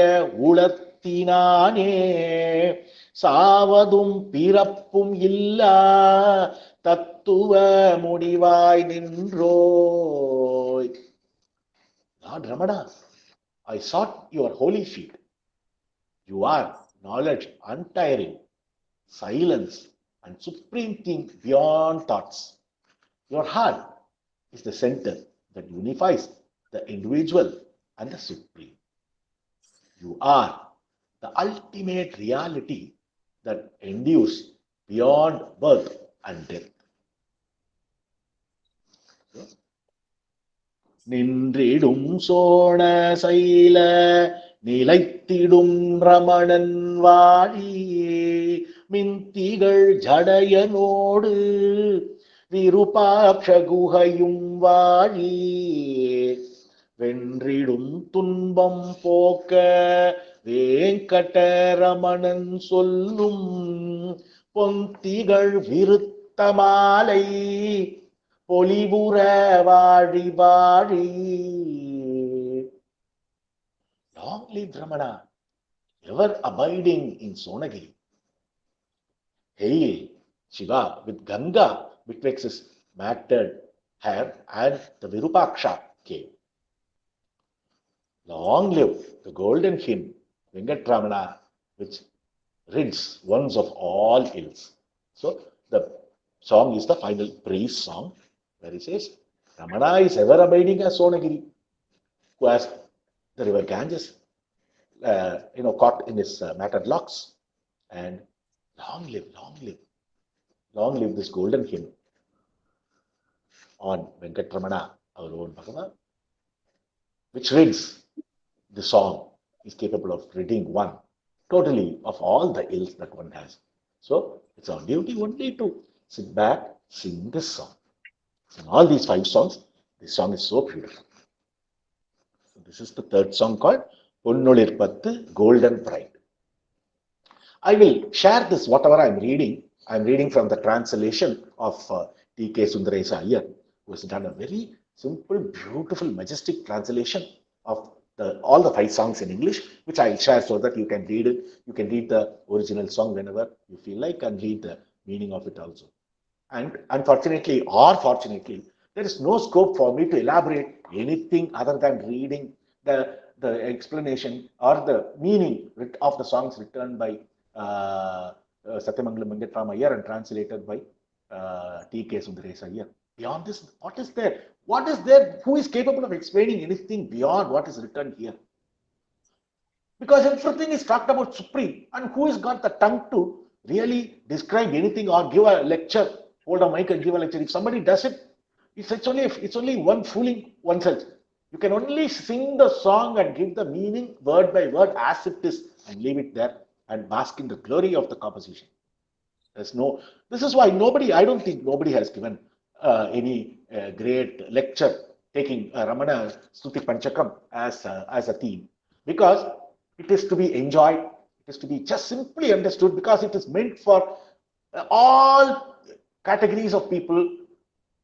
உளத்தினானே சாவதும் பிறப்பும் இல்லா தத்துவ முடிவாய் நின்றோய். Lord Ramana, I sought your holy feet. You are knowledge untiring, silence, and supreme thing beyond thoughts. Your heart is the center that unifies the individual and the supreme. You are the ultimate reality that endures beyond birth and death. நின்றிடும் Chola சைல நிலைத்திடும் ரமணன் வாழி மிந்திகள் ஜடையனோடு விருபாட்ச குகையும் வாழி வென்றிடும் துன்பம் போக்க வேங்கடரமணன் சொல்லும் பொந்திகள் விருத்த மாலை பொலிபுர வாழி வாழி. Long live Ramana, ever abiding in Sonagiri. Hail Shiva with Ganga betwixt his matted hair and the Virupaksha cave. Long live the golden hymn Venkatarama, which rids ones of all ills. So the song is the final praise song, where he says, Ramana is ever abiding as Sonagiri, who has the river Ganges, caught in his matted locks. And long live this golden hymn on Venkatarama, our own Bhagavan, which reads the song, is capable of ridding one totally of all the ills that one has. So it's our duty only to sit back, sing this song. In all these 5 songs, this song is so beautiful. So this is the third song called Ponnulir Pattu, Golden Bride. I will share this, whatever I'm reading. I'm reading from the translation of T.K. Sundaresa Iyer, who has done a very simple, beautiful, majestic translation of all the 5 songs in English, which I'll share so that you can read it. You can read the original song whenever you feel like and read the meaning of it also. And unfortunately or fortunately, there is no scope for me to elaborate anything other than reading the explanation or the meaning of the songs written by Satyamangalam Venkatarama Iyer and translated by T.K. Sundaresa Iyer. Beyond this, what is there? What is there? Who is capable of explaining anything beyond what is written here? Because everything is talked about Supreme, and who has got the tongue to really describe anything or give a lecture, hold a mic and give a lecture? If somebody does it, it's only one fooling oneself. You can only sing the song and give the meaning word by word as it is and leave it there and bask in the glory of the composition. This is why I don't think nobody has given any great lecture taking Ramana Stuti Panchakam as a theme, because it is to be enjoyed, it is to be just simply understood, because it is meant for all categories of people,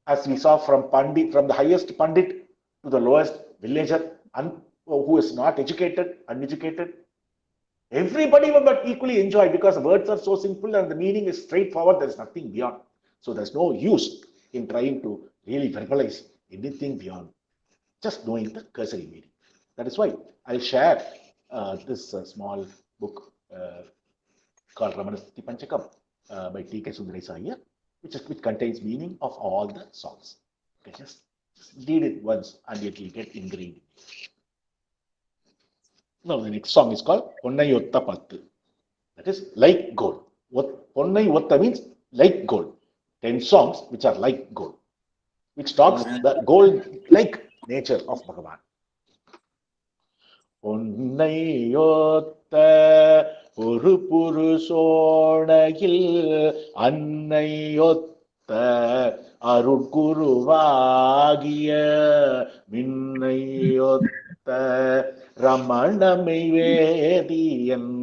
as we saw from the highest Pandit to the lowest villager, who is not educated, uneducated. Everybody will but equally enjoy, because the words are so simple and the meaning is straightforward. There is nothing beyond. So there's no use in trying to really verbalize anything beyond just knowing the cursory meaning. That is why I'll share this small book called Ramana Stuti Panchakam by T.K. Sundaresa Iyer, which contains meaning of all the songs. Okay, just read it once and it will get ingrained. Now the next song is called Ponnai Otta Pattu. That is like gold. Ponnai Otta means like gold. 10 songs which are like gold, which talks the gold-like nature of Bhagavan. Ponnai Otta Puru Puru Sonagil Annai Otta Arudguruvagiya Minnai Otta ரமணமை வேதியன்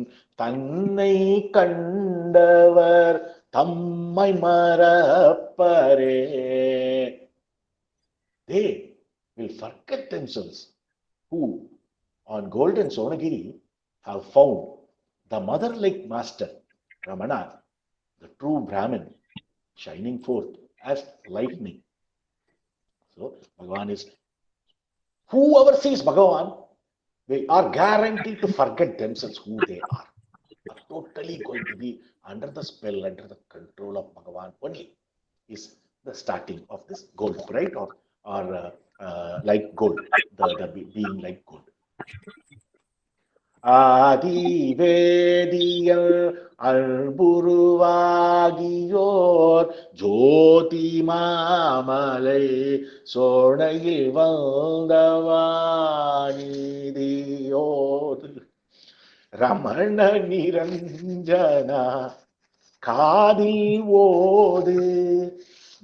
தன்னை கண்டவர் தம்மை மறப்பரே. They will forget themselves who on golden Sonagiri have found the mother-like master Ramana, the true Brahmin, shining forth as lightning. So Bhagavan is, whoever sees Bhagavan, they are guaranteed to forget themselves who they are totally going to be under the spell, under the control of Bhagavan only, is the starting of this gold, right? Or like gold, the being like gold. ஆதிவேதியல் அல்புருவாகியோர் ஜோதி மாமலை சோனையில் வந்தவானிதியோது ரமண நிரஞ்சனா காதில் ஓது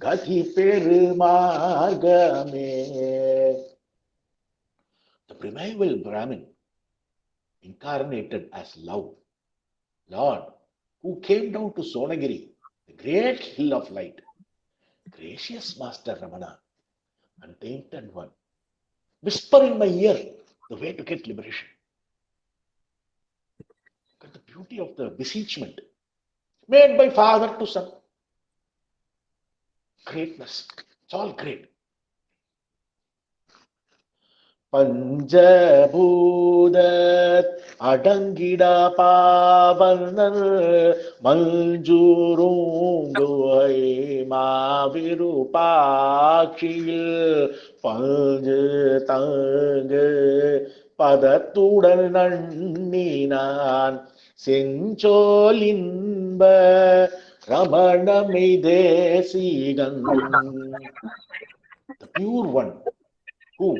கதி பெருமார்கமே. The primeval Brahmin incarnated as love, Lord, who came down to Sonagiri, the great hill of light. Gracious Master Ramana, untainted one, whisper in my ear the way to get liberation. Look at the beauty of the beseechment made by father to son. Greatness, it's all great. பஞ்சபூதத் அடங்கிட பாவனர் மஞ்சூருங்குவை மாவிருப்பாட்சியில் பஞ்சு தங்கு பதத்துடன் நன்னினான் செஞ்சோலின்ப ரமணமை Desikan. The pure one, whom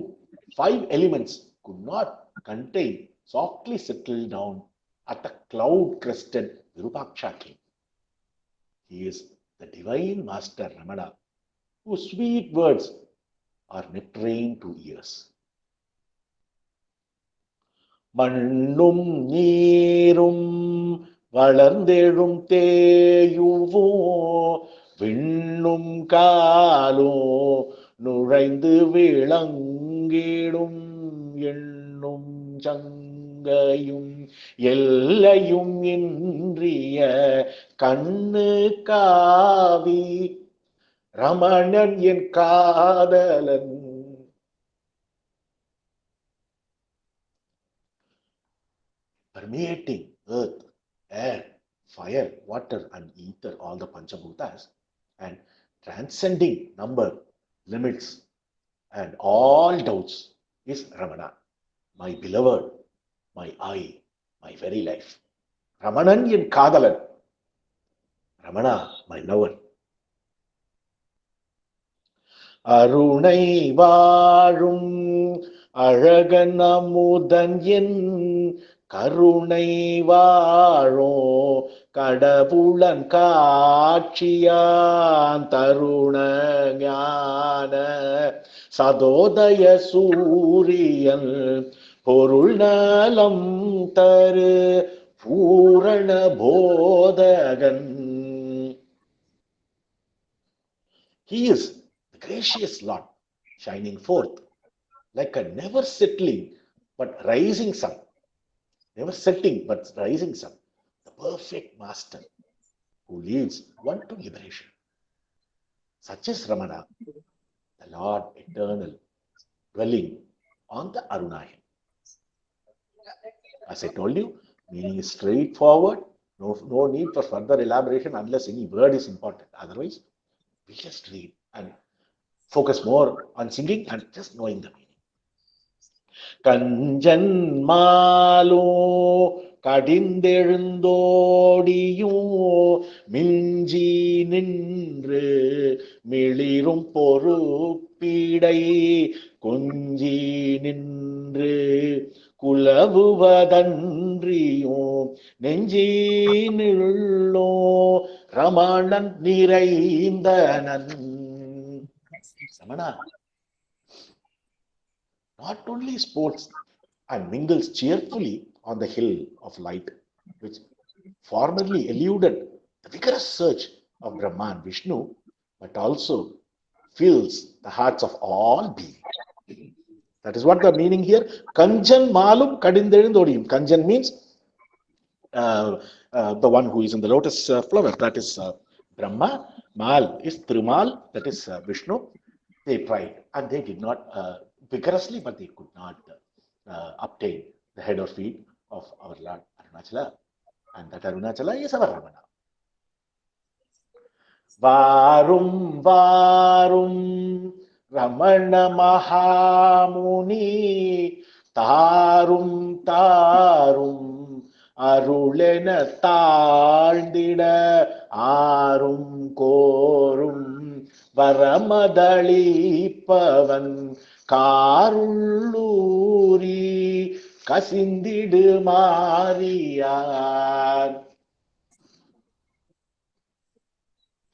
5 elements could not contain, softly settled down at the cloud-crested Virupaksha king. He is the divine master Ramana, whose sweet words are nectarine to ears. மண்ணும் நீரும் வளர்ந்தெழும் தேயுவோ, விண்ணும் காலோ நுழைந்து விளங்கிடும், எண்ணும் சங்கையும் எல்லையும் இன்றிய கண்ணு காவி ரமணன் என் காதலன். Permeating earth, air, fire, water and ether, all the Panchabhutas, and transcending number, limits and all doubts is Ramana, my beloved, my eye, my very life. Ramanan en Kadalan, Ramana, my lover. அருணை வாழும் அழகன் அமுதன் என் கருணை வாழோ கடவுளன் காட்சியான் தருண ஞான சதோதய சூரியன் பொருள் நலம் தரு பூரண போதகன். He is the gracious Lord, shining forth like a never settling but rising sun. Never setting but rising sun. The perfect master who leads one to liberation. Such is Ramana, the Lord eternal, dwelling on the Arunayam. As I told you, meaning is straightforward. No need for further elaboration unless any word is important. Otherwise, we just read and focus more on singing and just knowing the meaning. கஞ்சன் மாலோ கடிந்தெழுந்தோடியோ மிஞ்சி நின்று மிளிரும் பொறுப்பிடை கொஞ்சி நின்று குலவுவதன்றியோ நெஞ்சினுள்ளோ Ramanan நிறைந்தனன். Ramana not only sports and mingles cheerfully on the hill of light, which formerly eluded the vigorous search of Brahma and Vishnu, but also fills the hearts of all beings. That is what the meaning here. Kanjan malum kadindelindodiyum. Kanjan means the one who is in the lotus flower. That is Brahma. Mal is Trimal. That is Vishnu. They tried and they did not vigorously, but they could not obtain the head or feet of our Lord Arunachala, and that Arunachala is our Ramana. Varum varum Ramana Mahamuni tarum tarum அருளென தாழ்ந்திட ஆறும் கோரும் வரமதளிப்பவன் காருள்ளூரி கசிந்திடு மாறியார்.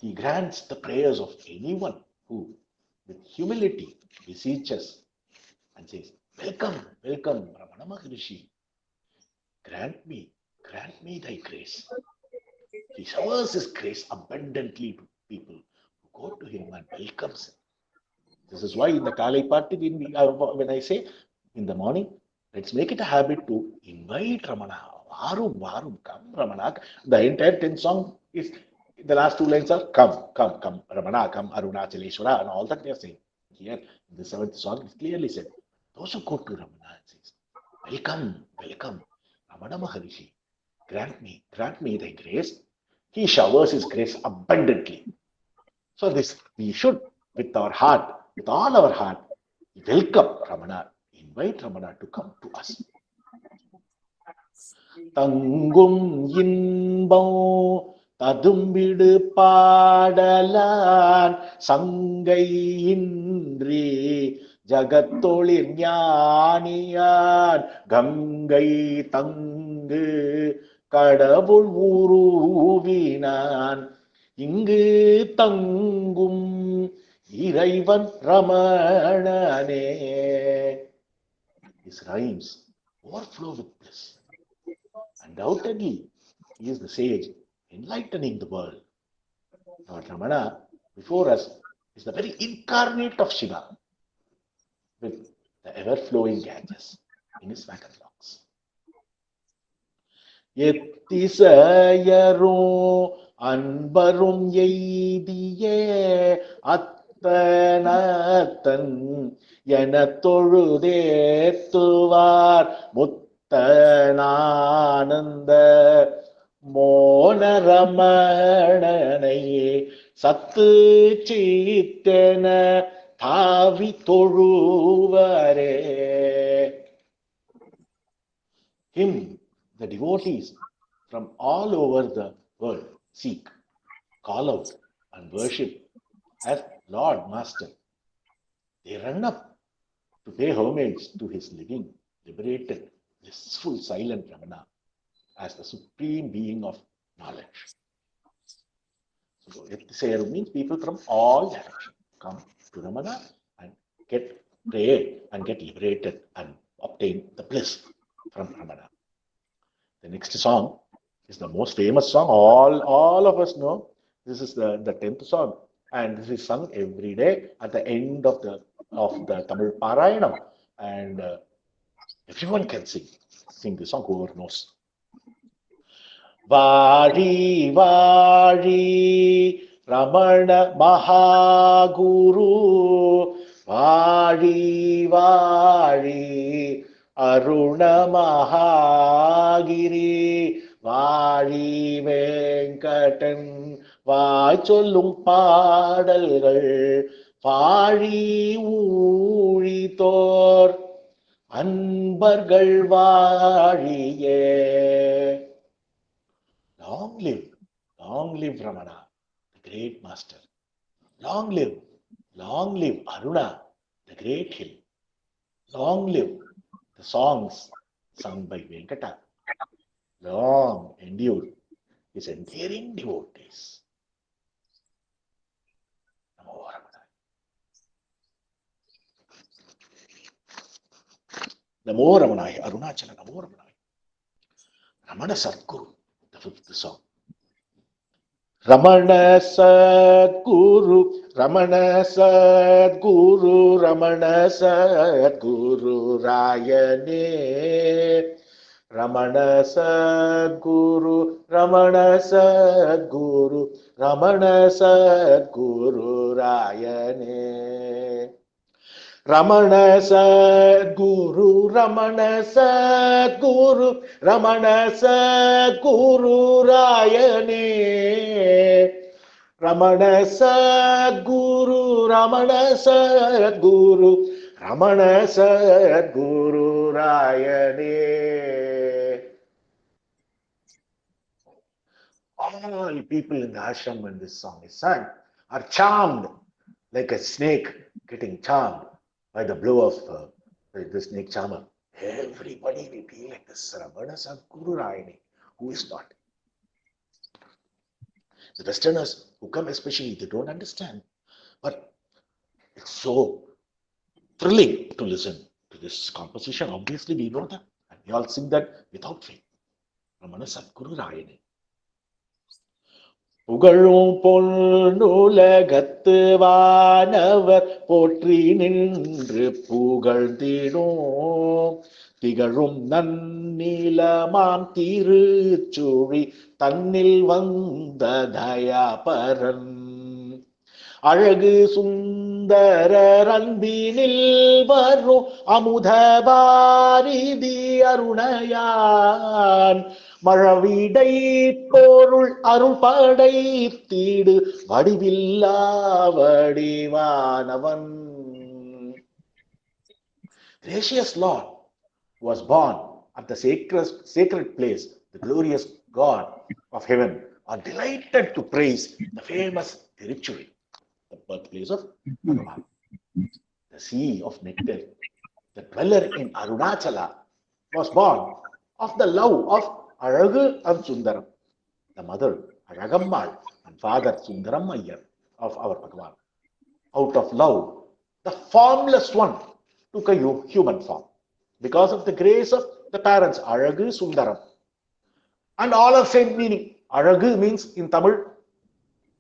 He grants the prayers of anyone who with humility beseeches and says, welcome, welcome, Ramana Maharishi. Grant me thy grace. He showers his grace abundantly to people who go to him and welcomes him. This is why in the Kalai party, when I say in the morning, let's make it a habit to invite Ramana. Varum, varum, come Ramana. The entire 10th song is, the last 2 lines are come, come, come, Ramana, come, Arunachaleshwara, and all that they are saying. Here, in the 7th song, it's clearly said, those who go to Ramana and says, welcome, welcome, Ramana Maharishi, grant me thy grace. He showers his grace abundantly. So this, we should, with our heart, with all our heart, welcome Ramana, invite Ramana to come to us. தங்கும் இன்பம் ததும்பிடு பாடலான் சங்கை இன்றி ஜகத்தொழில் ஞானியான் கங்கை தங்கு கடவுள் உருவினான் இங்கு தங்கும் இறைவன் ரமணனே. His rhymes overflow with bliss. Undoubtedly, he is the sage enlightening the world. Lord Ramana, before us, is the very incarnate of Shiva with the ever-flowing Ganges in his wagon locks. எத்திசையரும் அன்பரும் எய்தியே அத்தனத்தன் என தொழுதேத்துவார் முத்தனானந்த மோனரமணனை சத்து சீத்தென தாவி தொழுவரே. Him the devotees from all over the world seek, call out and worship as Lord Master. They run up to pay homage to his living, liberated, blissful, silent Ramana as the supreme being of knowledge. So Yatisayaru means people from all directions come to Ramana and get prayed and get liberated and obtain the bliss from Ramana. The next song is the most famous song all of us know. This is the 10th song, and this is sung every day at the end of the Tamil Parayanam, and everyone can sing this song, whoever knows. Vadi Vadi Ramana Mahaguru, Vadi Vadi Aruna Mahagiri, வாழி வெங்கடன் வாய் சொல்லும் பாடல்கள் வாழி ஊழிதோர் அன்பர்கள் வாழியே. Long live Ramana, the great master. Long live Aruna, the great hill. Long live the songs sung by Venkata. Long endure his endearing devotees. Namo Ramanaya. Namo Ramanaya. Arunachala Namo Ramanaya. Ramana Sat-guru, the 5th song. Ramana Sat-guru, Ramana Sat-guru, Ramana Sat-guru Rayane. Ramana Sat-guru, Ramana Sat-guru, Ramana Sat-guru Rayane. Ramana Sat-guru, Ramana Sat-guru, Ramana Sat-guru Rayane. Ramana Sat-guru, Ramana Sat-guru, Ramana Sat-guru Rayane. All people in the ashram when this song is sung are charmed like a snake getting charmed by the blow of the snake charmer. Everybody will be like this Ramana Sat-guru Rayane. Who is not? The Westerners who come especially, they don't understand. But it's so thrilling to listen to this composition. Obviously, we know that. And we all sing that without faith. Ramana Sat-guru Rayane. புகழும் பொன்னுலகத்து வானவர் போற்றி நின்று புகழ்ந்திடும் திகழும் நன்னிலமாம் திருச்சுழி தன்னில் வந்த தயாபரன் அழகு சுந்தரர் அன்பினில் வரும் அமுதபாரிதி அருணையான் மழவிடை பொருள் அருள் படைத்தீடு வடிவில்லா வடிவானவன். Gracious Lord was born at the sacred place, the glorious God of heaven, are delighted to praise the famous Tiricchuri, the birthplace of Bhagavan. The sea of nectar, the dweller in Arunachala, was born of the love of Alagu and Sundaram, the mother Alagammal and father Sundaram Iyer of our Bhagavan. Out of love, the formless one took a human form because of the grace of the parents Alagu Sundaram. And all are same meaning. Alagu means in Tamil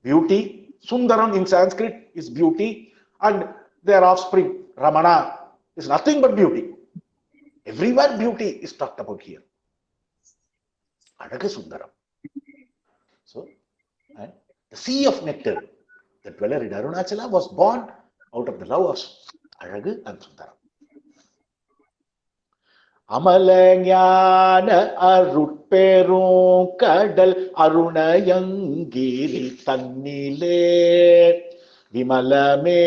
beauty, Sundaram in Sanskrit is beauty, and their offspring Ramana is nothing but beauty. Everywhere beauty is talked about here. Alagu Sundaram. So, and the sea of nectar, the dweller in Arunachala, was born out of the love of Alagu and Sundaram. அமலஞான அருட்பெரும் கடல் அருணயங்கிரி தன்னிலே விமலமே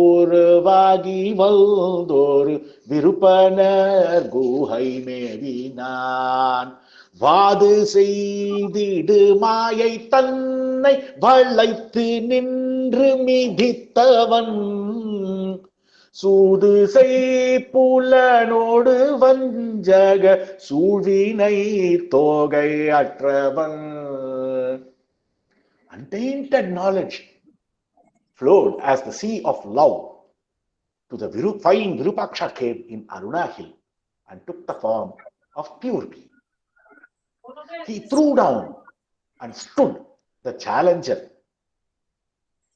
உருவாகி வந்தோரு விருப்பனர் குஹை மேவினான் வாது செய்திடு மாயை தன்னை வளைத்து நின்று மிதித்தவன் சூது செய்புலனோடு வஞ்சக சூழ்வினை தோகை அற்றவன். Untainted knowledge flowed as the sea of love to the fine Virupaksha cave in Aruna Hill and took the form of purity. He threw down and stood the challenger.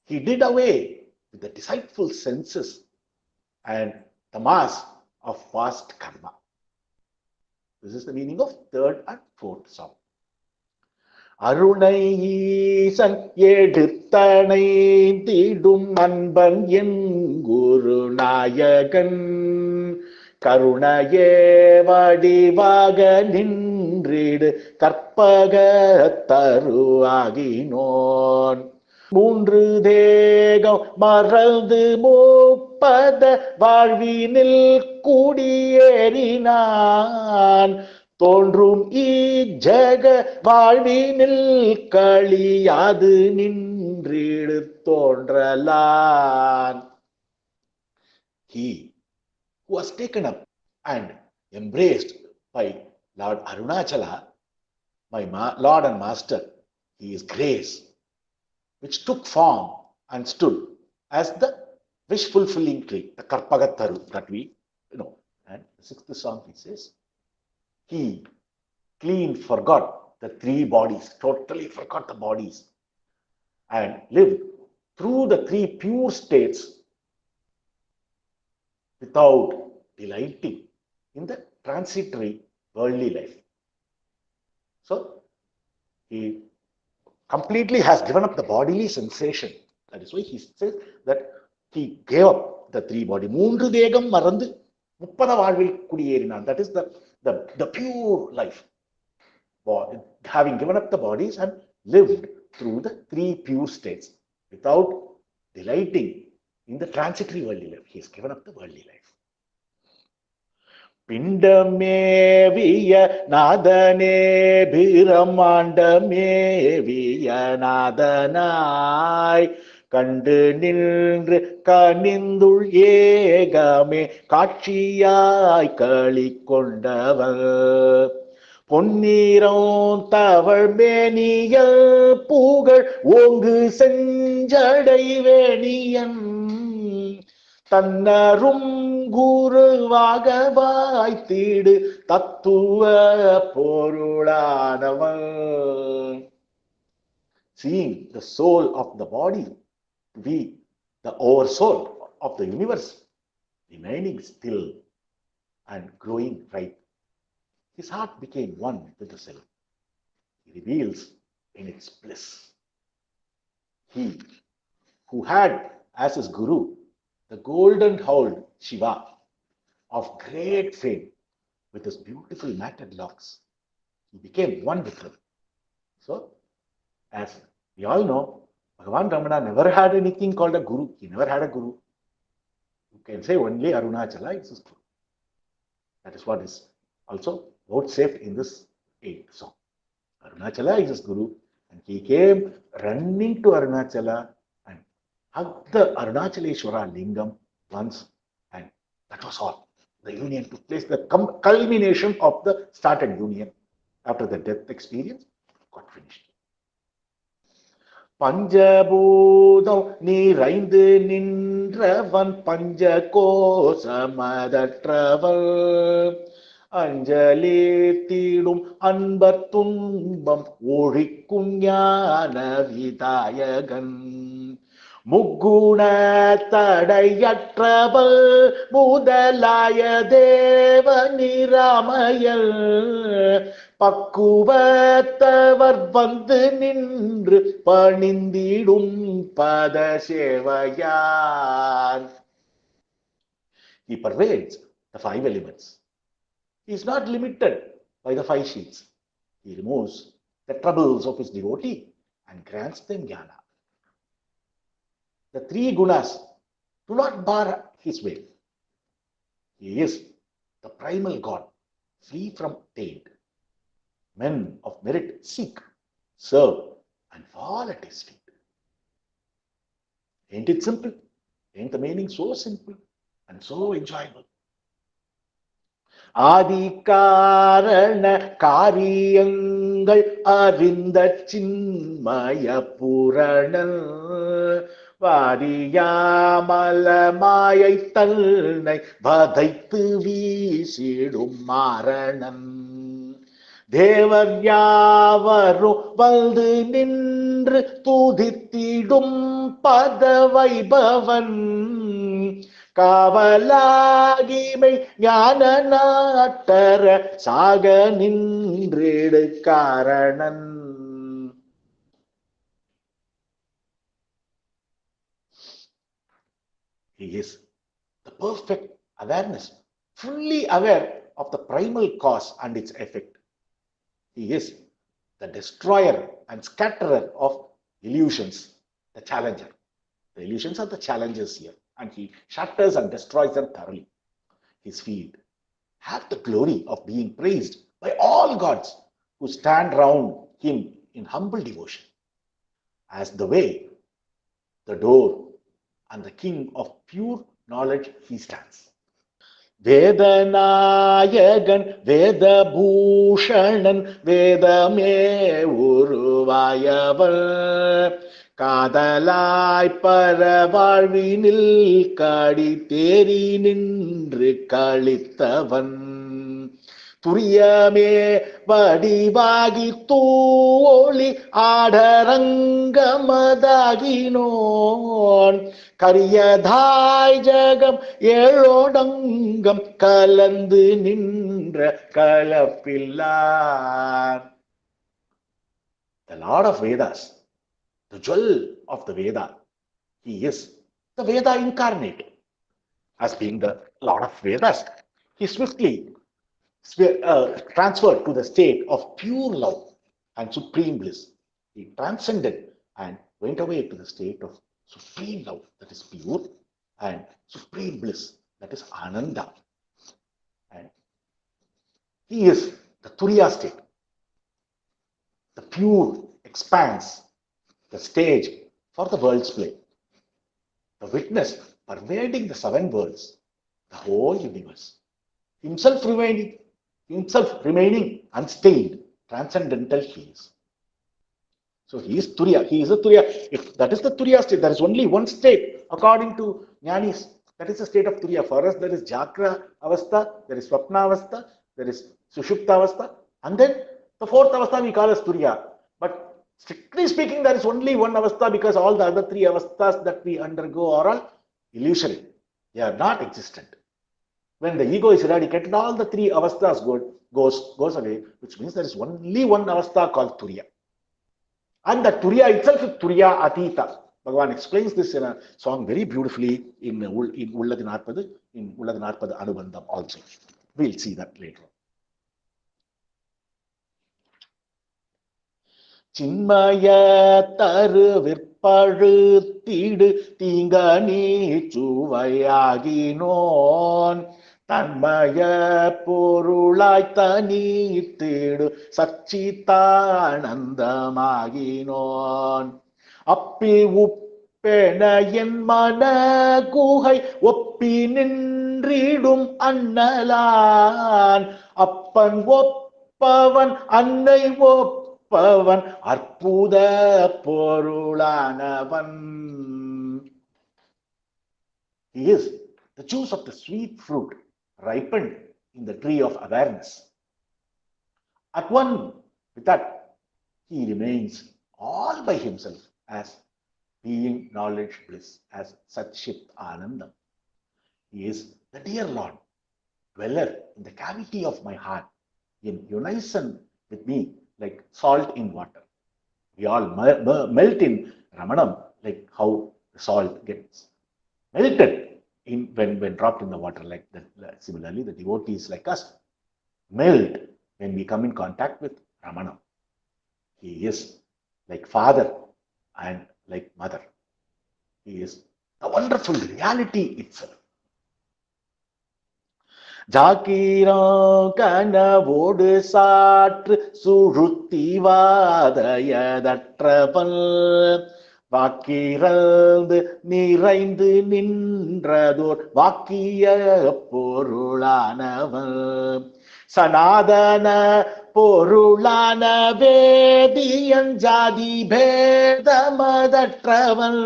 He did away with the deceitful senses and the mass of past karma. This is the meaning of third and fourth song. அருணை ஈசன் எடுத்தனை தீடும் அன்பன் என் குருநாயகன் கருணையே வடிவாக நின்றிடு கற்பக தருவாகினோன் மூன்று தேகம் மறந்து முப்பத வாழ்வினில் குடியேறினான் தோன்றும் இஜக வாழ்வினில் களியாது நின்றிடு தோன்றலான். He who was taken up and embraced by Lord Arunachala, my Lord and Master, he is grace, which took form and stood as the wish-fulfilling tree, the Karpagataru that we know. And the sixth song he says, he clean forgot the three bodies, totally forgot the bodies, and lived through the three pure states without delighting in the transitory worldly life. So, he completely has given up the bodily sensation. That is why he says that he gave up the three body. மூன்று தேகம் மறந்து முப்பத வாழ்வில் குடியேறினான். That is the pure life. Having given up the bodies and lived through the three pure states without delighting in the transitory worldly life. He has given up the worldly life. பிண்டமேவிய நாதனே பிரம்மாண்டமேவிய நாதனாய் கண்டு நின்று கனிந்துள் ஏகமே காட்சியாய் களி கொண்டவர் பொன்னீரம் தவழ் மேனிய புகழ் ஓங்கு செஞ்சடை வேணியன் தன்னரும் குருவாக வாய்த்திடு தத்துவ பொருளானவன். Seeing the soul of the body to be the oversoul of the universe, remaining still and growing ripe, his heart became one with the self. He reveals in its bliss. He who had as his guru the golden-howled Shiva of great fame with his beautiful matted locks, he became one with him. So, as we all know, Bhagavan Ramana never had anything called a guru. He never had a guru. You can say only Arunachala is his guru. That is what is also vouchsafed in this 8th song. Arunachala is his guru, and he came running to Arunachala and hugged the Arunachaleshwara lingam once, and that was all. The union took place, the culmination of the started union after the death experience got finished. பஞ்சபூதம் நீரைந்து நின்றவன் பஞ்ச கோசமதற்றவன் அஞ்சலி தீடும் அன்பர் துன்பம் ஒழிக்கும் ஞான விதாயகன் முக்குண தடையற்றவள் முதலாய தேவ நிராமயல் பக்குவத்தவர் வந்து நின்று பணிந்திடும் பத sewaiyan. He pervades the 5 elements. He is not limited by the 5 sheets. He removes the troubles of his devotee and grants them jnana. The 3 gunas do not bar his way. He is the primal God, free from taint. Men of merit seek, serve, and fall at his feet. Ain't it simple? Ain't the meaning so simple and so enjoyable? ஆதி காரண காரியங்கள் அறிந்த சின்மய புரணன் வாரியாமல மாயை தன்னை வதைத்து வீசிடும் மாரணன் தேவர் யாவரும் வந்து நின்று துதித்திடும் பத வைபவன் காவலாகிமை ஞான நாட்டர சாக நின்றிடு காரணன். He is the perfect awareness, fully aware of the primal cause and its effect. He is the destroyer and scatterer of illusions, the challenger. The illusions are the challengers here, and he shatters and destroys them thoroughly. His field have the glory of being praised by all gods who stand round him in humble devotion. As the way, the door, and the king of pure knowledge he stands. Vethanayagan வேதபூஷணன் வேதமே உருவாயவன் காதலாய் பரவாழ்வினில் காடி தேறி நின்று கழித்தவன் துரியமே வடிவாகி தூளி ஆடரங்கமதாகினோன் கரியதாய் ஜகம் ஏழோடங்கம் கலந்து நின்ற கலப்பில்லார். The Lord of Vedas, the jewel of the Veda, he is the Veda incarnate. As being the Lord of Vedas, he swiftly transferred to the state of pure love and supreme bliss. He transcended and went away to the state of supreme love, that is pure, and supreme bliss, that is Ananda. And he is the Turiya state, the pure expanse, the stage for the world's play, the witness pervading the 7 worlds, the whole universe, himself remaining unstained, transcendental he is. So he is Turiya. He is a Turiya. If that is the Turiya state, there is only one state according to Jnanis. That is the state of Turiya. For us, there is Jagra Avastha, there is Swapna Avastha, there is Sushupta Avastha, and then the 4th Avastha we call as Turiya. But strictly speaking, there is only one Avastha because all the other 3 Avasthas that we undergo are all illusory. They are not existent. When the ego is eradicated, all the 3 Avasthas goes away, which means there is only one Avastha called Turiya. And the Turiya itself is Turiya Atita. Bhagavan explains this in a song very beautifully in Ulladi Narpadu Anubandham also. We'll see that later. சின்மய தரு விற்பழுத்திடு தீங்கனி சுவையாகினோன் தன்மய பொருளாய் தனித்திடு சச்சித்தானந்தமாகினோன் அப்பி உப்பென என் மன குகை ஒப்பி நின்றிடும் அண்ணலான் அப்பன் ஒப்பவன் அன்னை ஒப்பவன் அற்புத பொருளானவன். He is the juice of the sweet fruit ripened in the tree of awareness. At one with that, he remains all by himself as being knowledge bliss, as Satchit Anandam. He is the dear Lord, dweller in the cavity of my heart, in unison with me like salt in water. We all melt in Ramanam like how the salt gets melted when dropped in the water. Like that. Similarly, the devotees like us melt when we come in contact with Ramana. He is like father and like mother. He is the wonderful reality itself. ஜாக்கிரம் கனவோடு சாற்று சுழுத்தி வாதயதற்றவன் வாக்கிரந்து நிறைந்து நின்றதோர் வாக்கிய பொருளானவன் சனாதன பொருளான வேதியன் ஜாதி பேதமதற்றவன்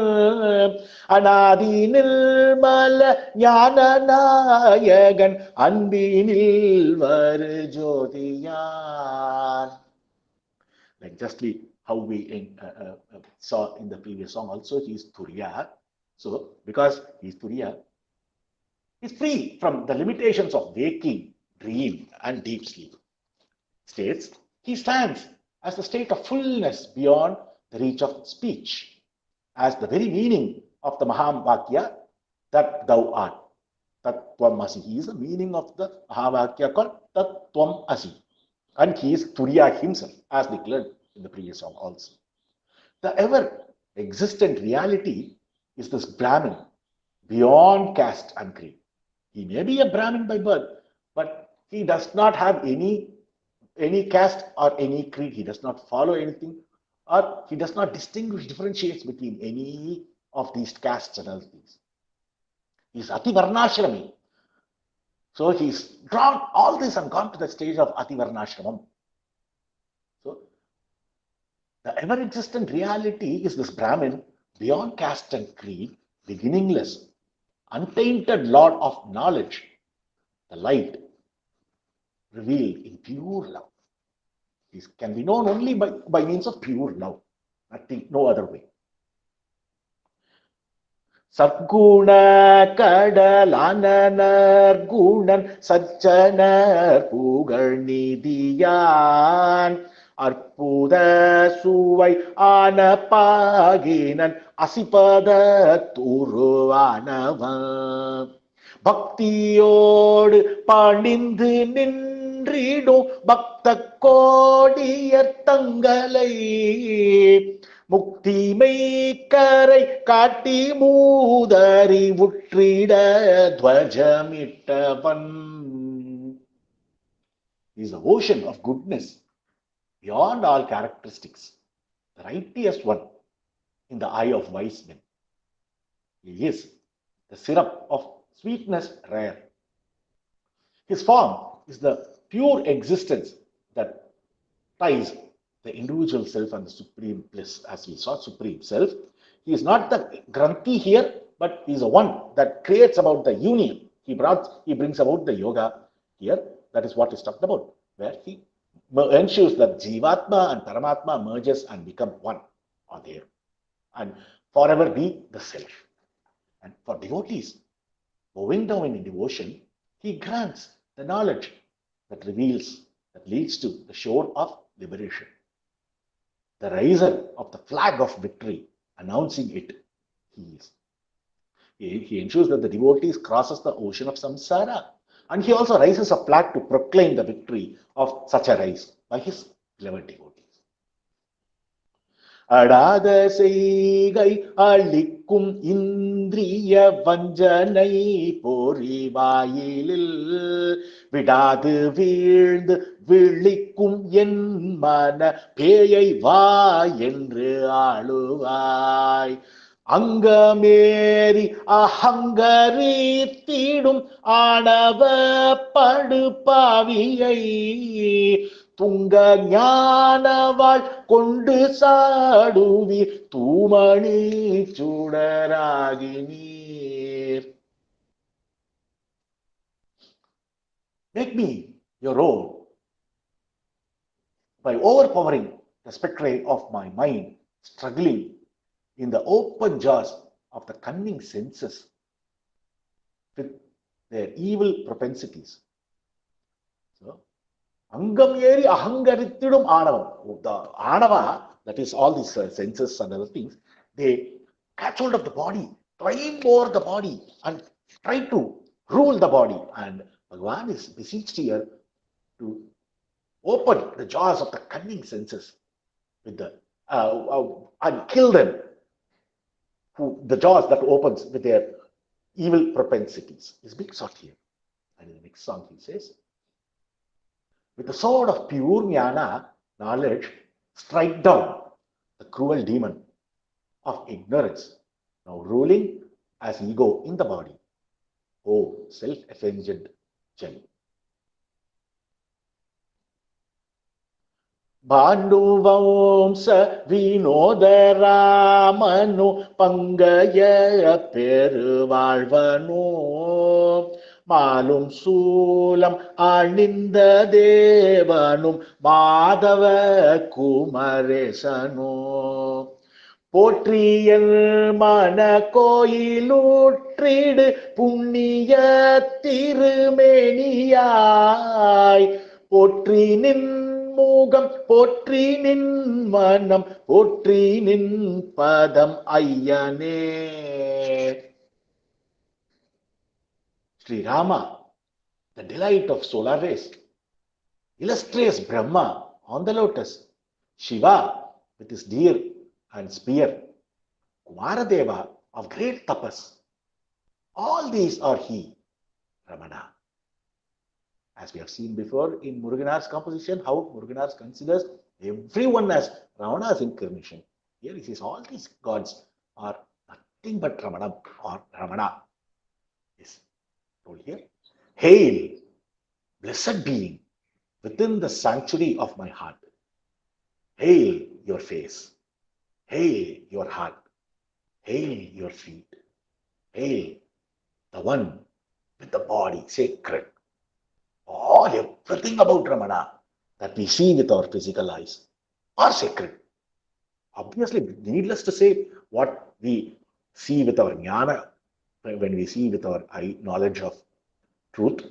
அநாதி நிர்மல ஞான நாயகன் அன்பினில் வரு ஜோதியான். Like justly how we saw in the previous song also, he is Turiya. So because he is Turiya, he is free from the limitations of waking, dream and deep sleep states. He stands as the state of fullness beyond the reach of speech, as the very meaning of the Mahavakya, that thou art, Tat Tvam Asi. He is the meaning of the Mahavakya called Tat Tvam Asi, and he is Turiya himself, as declared in the previous song also. The ever existent reality is this Brahmin beyond caste and creed. He may be a Brahmin by birth, but he does not have any caste or any creed. He does not follow anything, or he does not distinguish, differentiates between any of these castes and other things. He is Ati Varnashrami. So he's drawn all this and gone to the stage of Ati Varnashramam. So the ever-existent reality is this Brahmin beyond caste and creed, beginningless, untainted Lord of knowledge, the light revealed in pure love. This can be known only by means of pure love, nothing, no other way. Satguna கடலானனர் Gunan சச்சனர் புகழ் நிதியான் அற்புத சுவை ஆன பாகினன் அசிபத துருவானவன் பக்தியோடு பணிந்து நின்றிடும் பக்த கோடியர் தங்களை முக்திமை கரை காட்டி மூதறி உற்றிட துவஜமிட்டவன். He is the ocean of goodness beyond all characteristics, the righteous one in the eye of wise men. He is the syrup of sweetness rare. His form is the pure existence that ties the individual self and the supreme bliss, as we saw, supreme self. He is not the Granthi here, but he is the one that creates about the union. He brings about the yoga here. That is what is talked about, where he ensures that Jivatma and Paramatma merges and become one, or there, and forever be the self. And for devotees, bowing down in devotion, he grants the knowledge that reveals, that leads to the shore of liberation. The riser of the flag of victory, announcing it, he is. He ensures that the devotees crosses the ocean of samsara, and he also raises a flag to proclaim the victory of such a rise by his beloved devotees. அடாத செய்கை அளிக்கும் இந்திரிய வஞ்சனை பொறிவாயிலில் விடாது வீழ்ந்து விழிக்கும் என் மன பேயை வா என்று ஆளுவாய். அங்கமேறி அகங்கரித்திடும் ஆணவ படுபாவியை துங்க ஞானவாள் கொண்டு சாடுவீர் தூமணி சுடராகி நீர். Make me your own by overpowering the spectre of my mind, struggling in the open jaws of the cunning senses with their evil propensities. So, Angam yeri ahangaritidum anavam. The anava, that is all these senses and other things, they catch hold of the body, triumph over the body and try to rule the body. And Bhagavan is beseeched here to open the jaws of the cunning senses with the and kill them. The jaws that opens with their evil propensities is being sought here. And in the next song he says, with the sword of pure jnana, knowledge, strike down the cruel demon of ignorance, now ruling as ego in the body. Oh, self-effulgent child. பாண்டுவம்ச வினோதராமனு பங்கய பெருவாழ்வனோ மாலும் சூலம் அணிந்த தேவனும் மாதவ குமரேசனோ போற்றியல் மன கோயிலூற்றிடு புண்ணிய திருமேனியாய் போற்றி நின் மூகம் போற்றி நின் மனம் போற்றி நின் பதம் ஐயனே. Sri Rama, the delight of solar rays, illustrious Brahma on the lotus, Shiva with his deer and spear, Kumaradeva of great tapas, all these are he, Ramana. As we have seen before in Muruganar's composition, how Muruganar considers everyone as Ramana's incarnation. Here he says all these gods are nothing but Ramana or Ramana. Yes, told here. Hail, blessed being within the sanctuary of my heart. Hail your face. Hail your heart. Hail your feet. Hail the one with the body sacred. Everything about Ramana that we see with our physical eyes are sacred. Obviously, needless to say, what we see with our jnana, when we see with our knowledge of truth,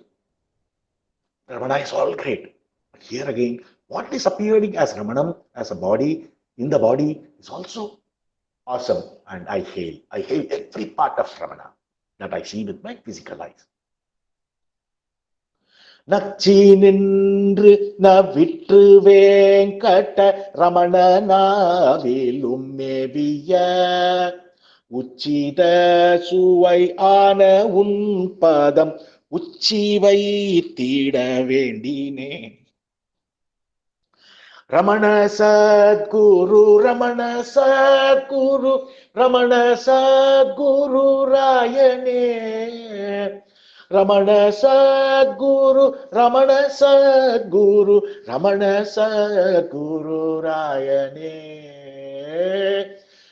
Ramana is all great. But here again, what is appearing as Ramanam, as a body, in the body, is also awesome. And I hail every part of Ramana that I see with my physical eyes. நச்சி நின்று நவிற்று வேங்கட ரமணனாவிலும் மேவிய உச்சித சுவை ஆன உன் பதம் உச்சிவை தீட வேண்டினேன். Ramana Sadhguru Ramana Sadhguru Ramana Sadhguru ராயனே. Ramana Sat-guru, Ramana Sat-guru, Ramana Sat-guru Rayane.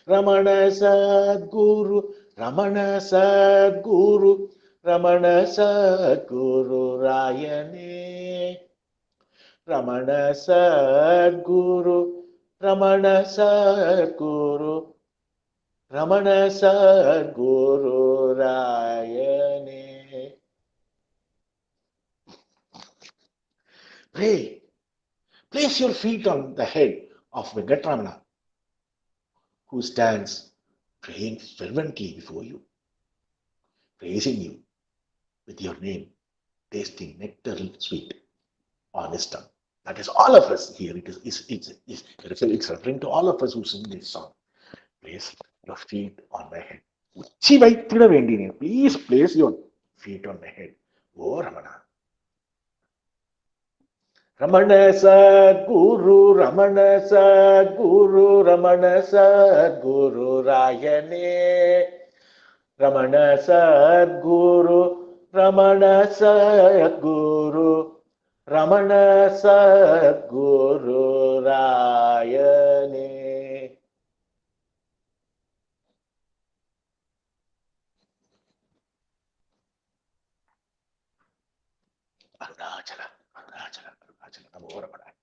Ramana Sat-guru, Ramana Sat-guru, Ramana Sat-guru Rayane. Ramana Sat-guru, Ramana Sat-guru, Ramana Sat-guru Rayane. Pray. Place your feet on the head of Venkatarama, who stands praying fervently before you, praising you with your name, tasting nectar sweet on his tongue. That is all of us here. It's referring to all of us who sing this song. Place your feet on my head. Please place your feet on my head. Oh Ramana. Ramana Sat-guru, Ramana Sat-guru, Ramana Sat-guru Rayane. Ramana Sat-guru, Ramana Sat-guru, Ramana Sat-guru Rayane. Arunachala, Arunachala, Arunachala, Namo Ramana.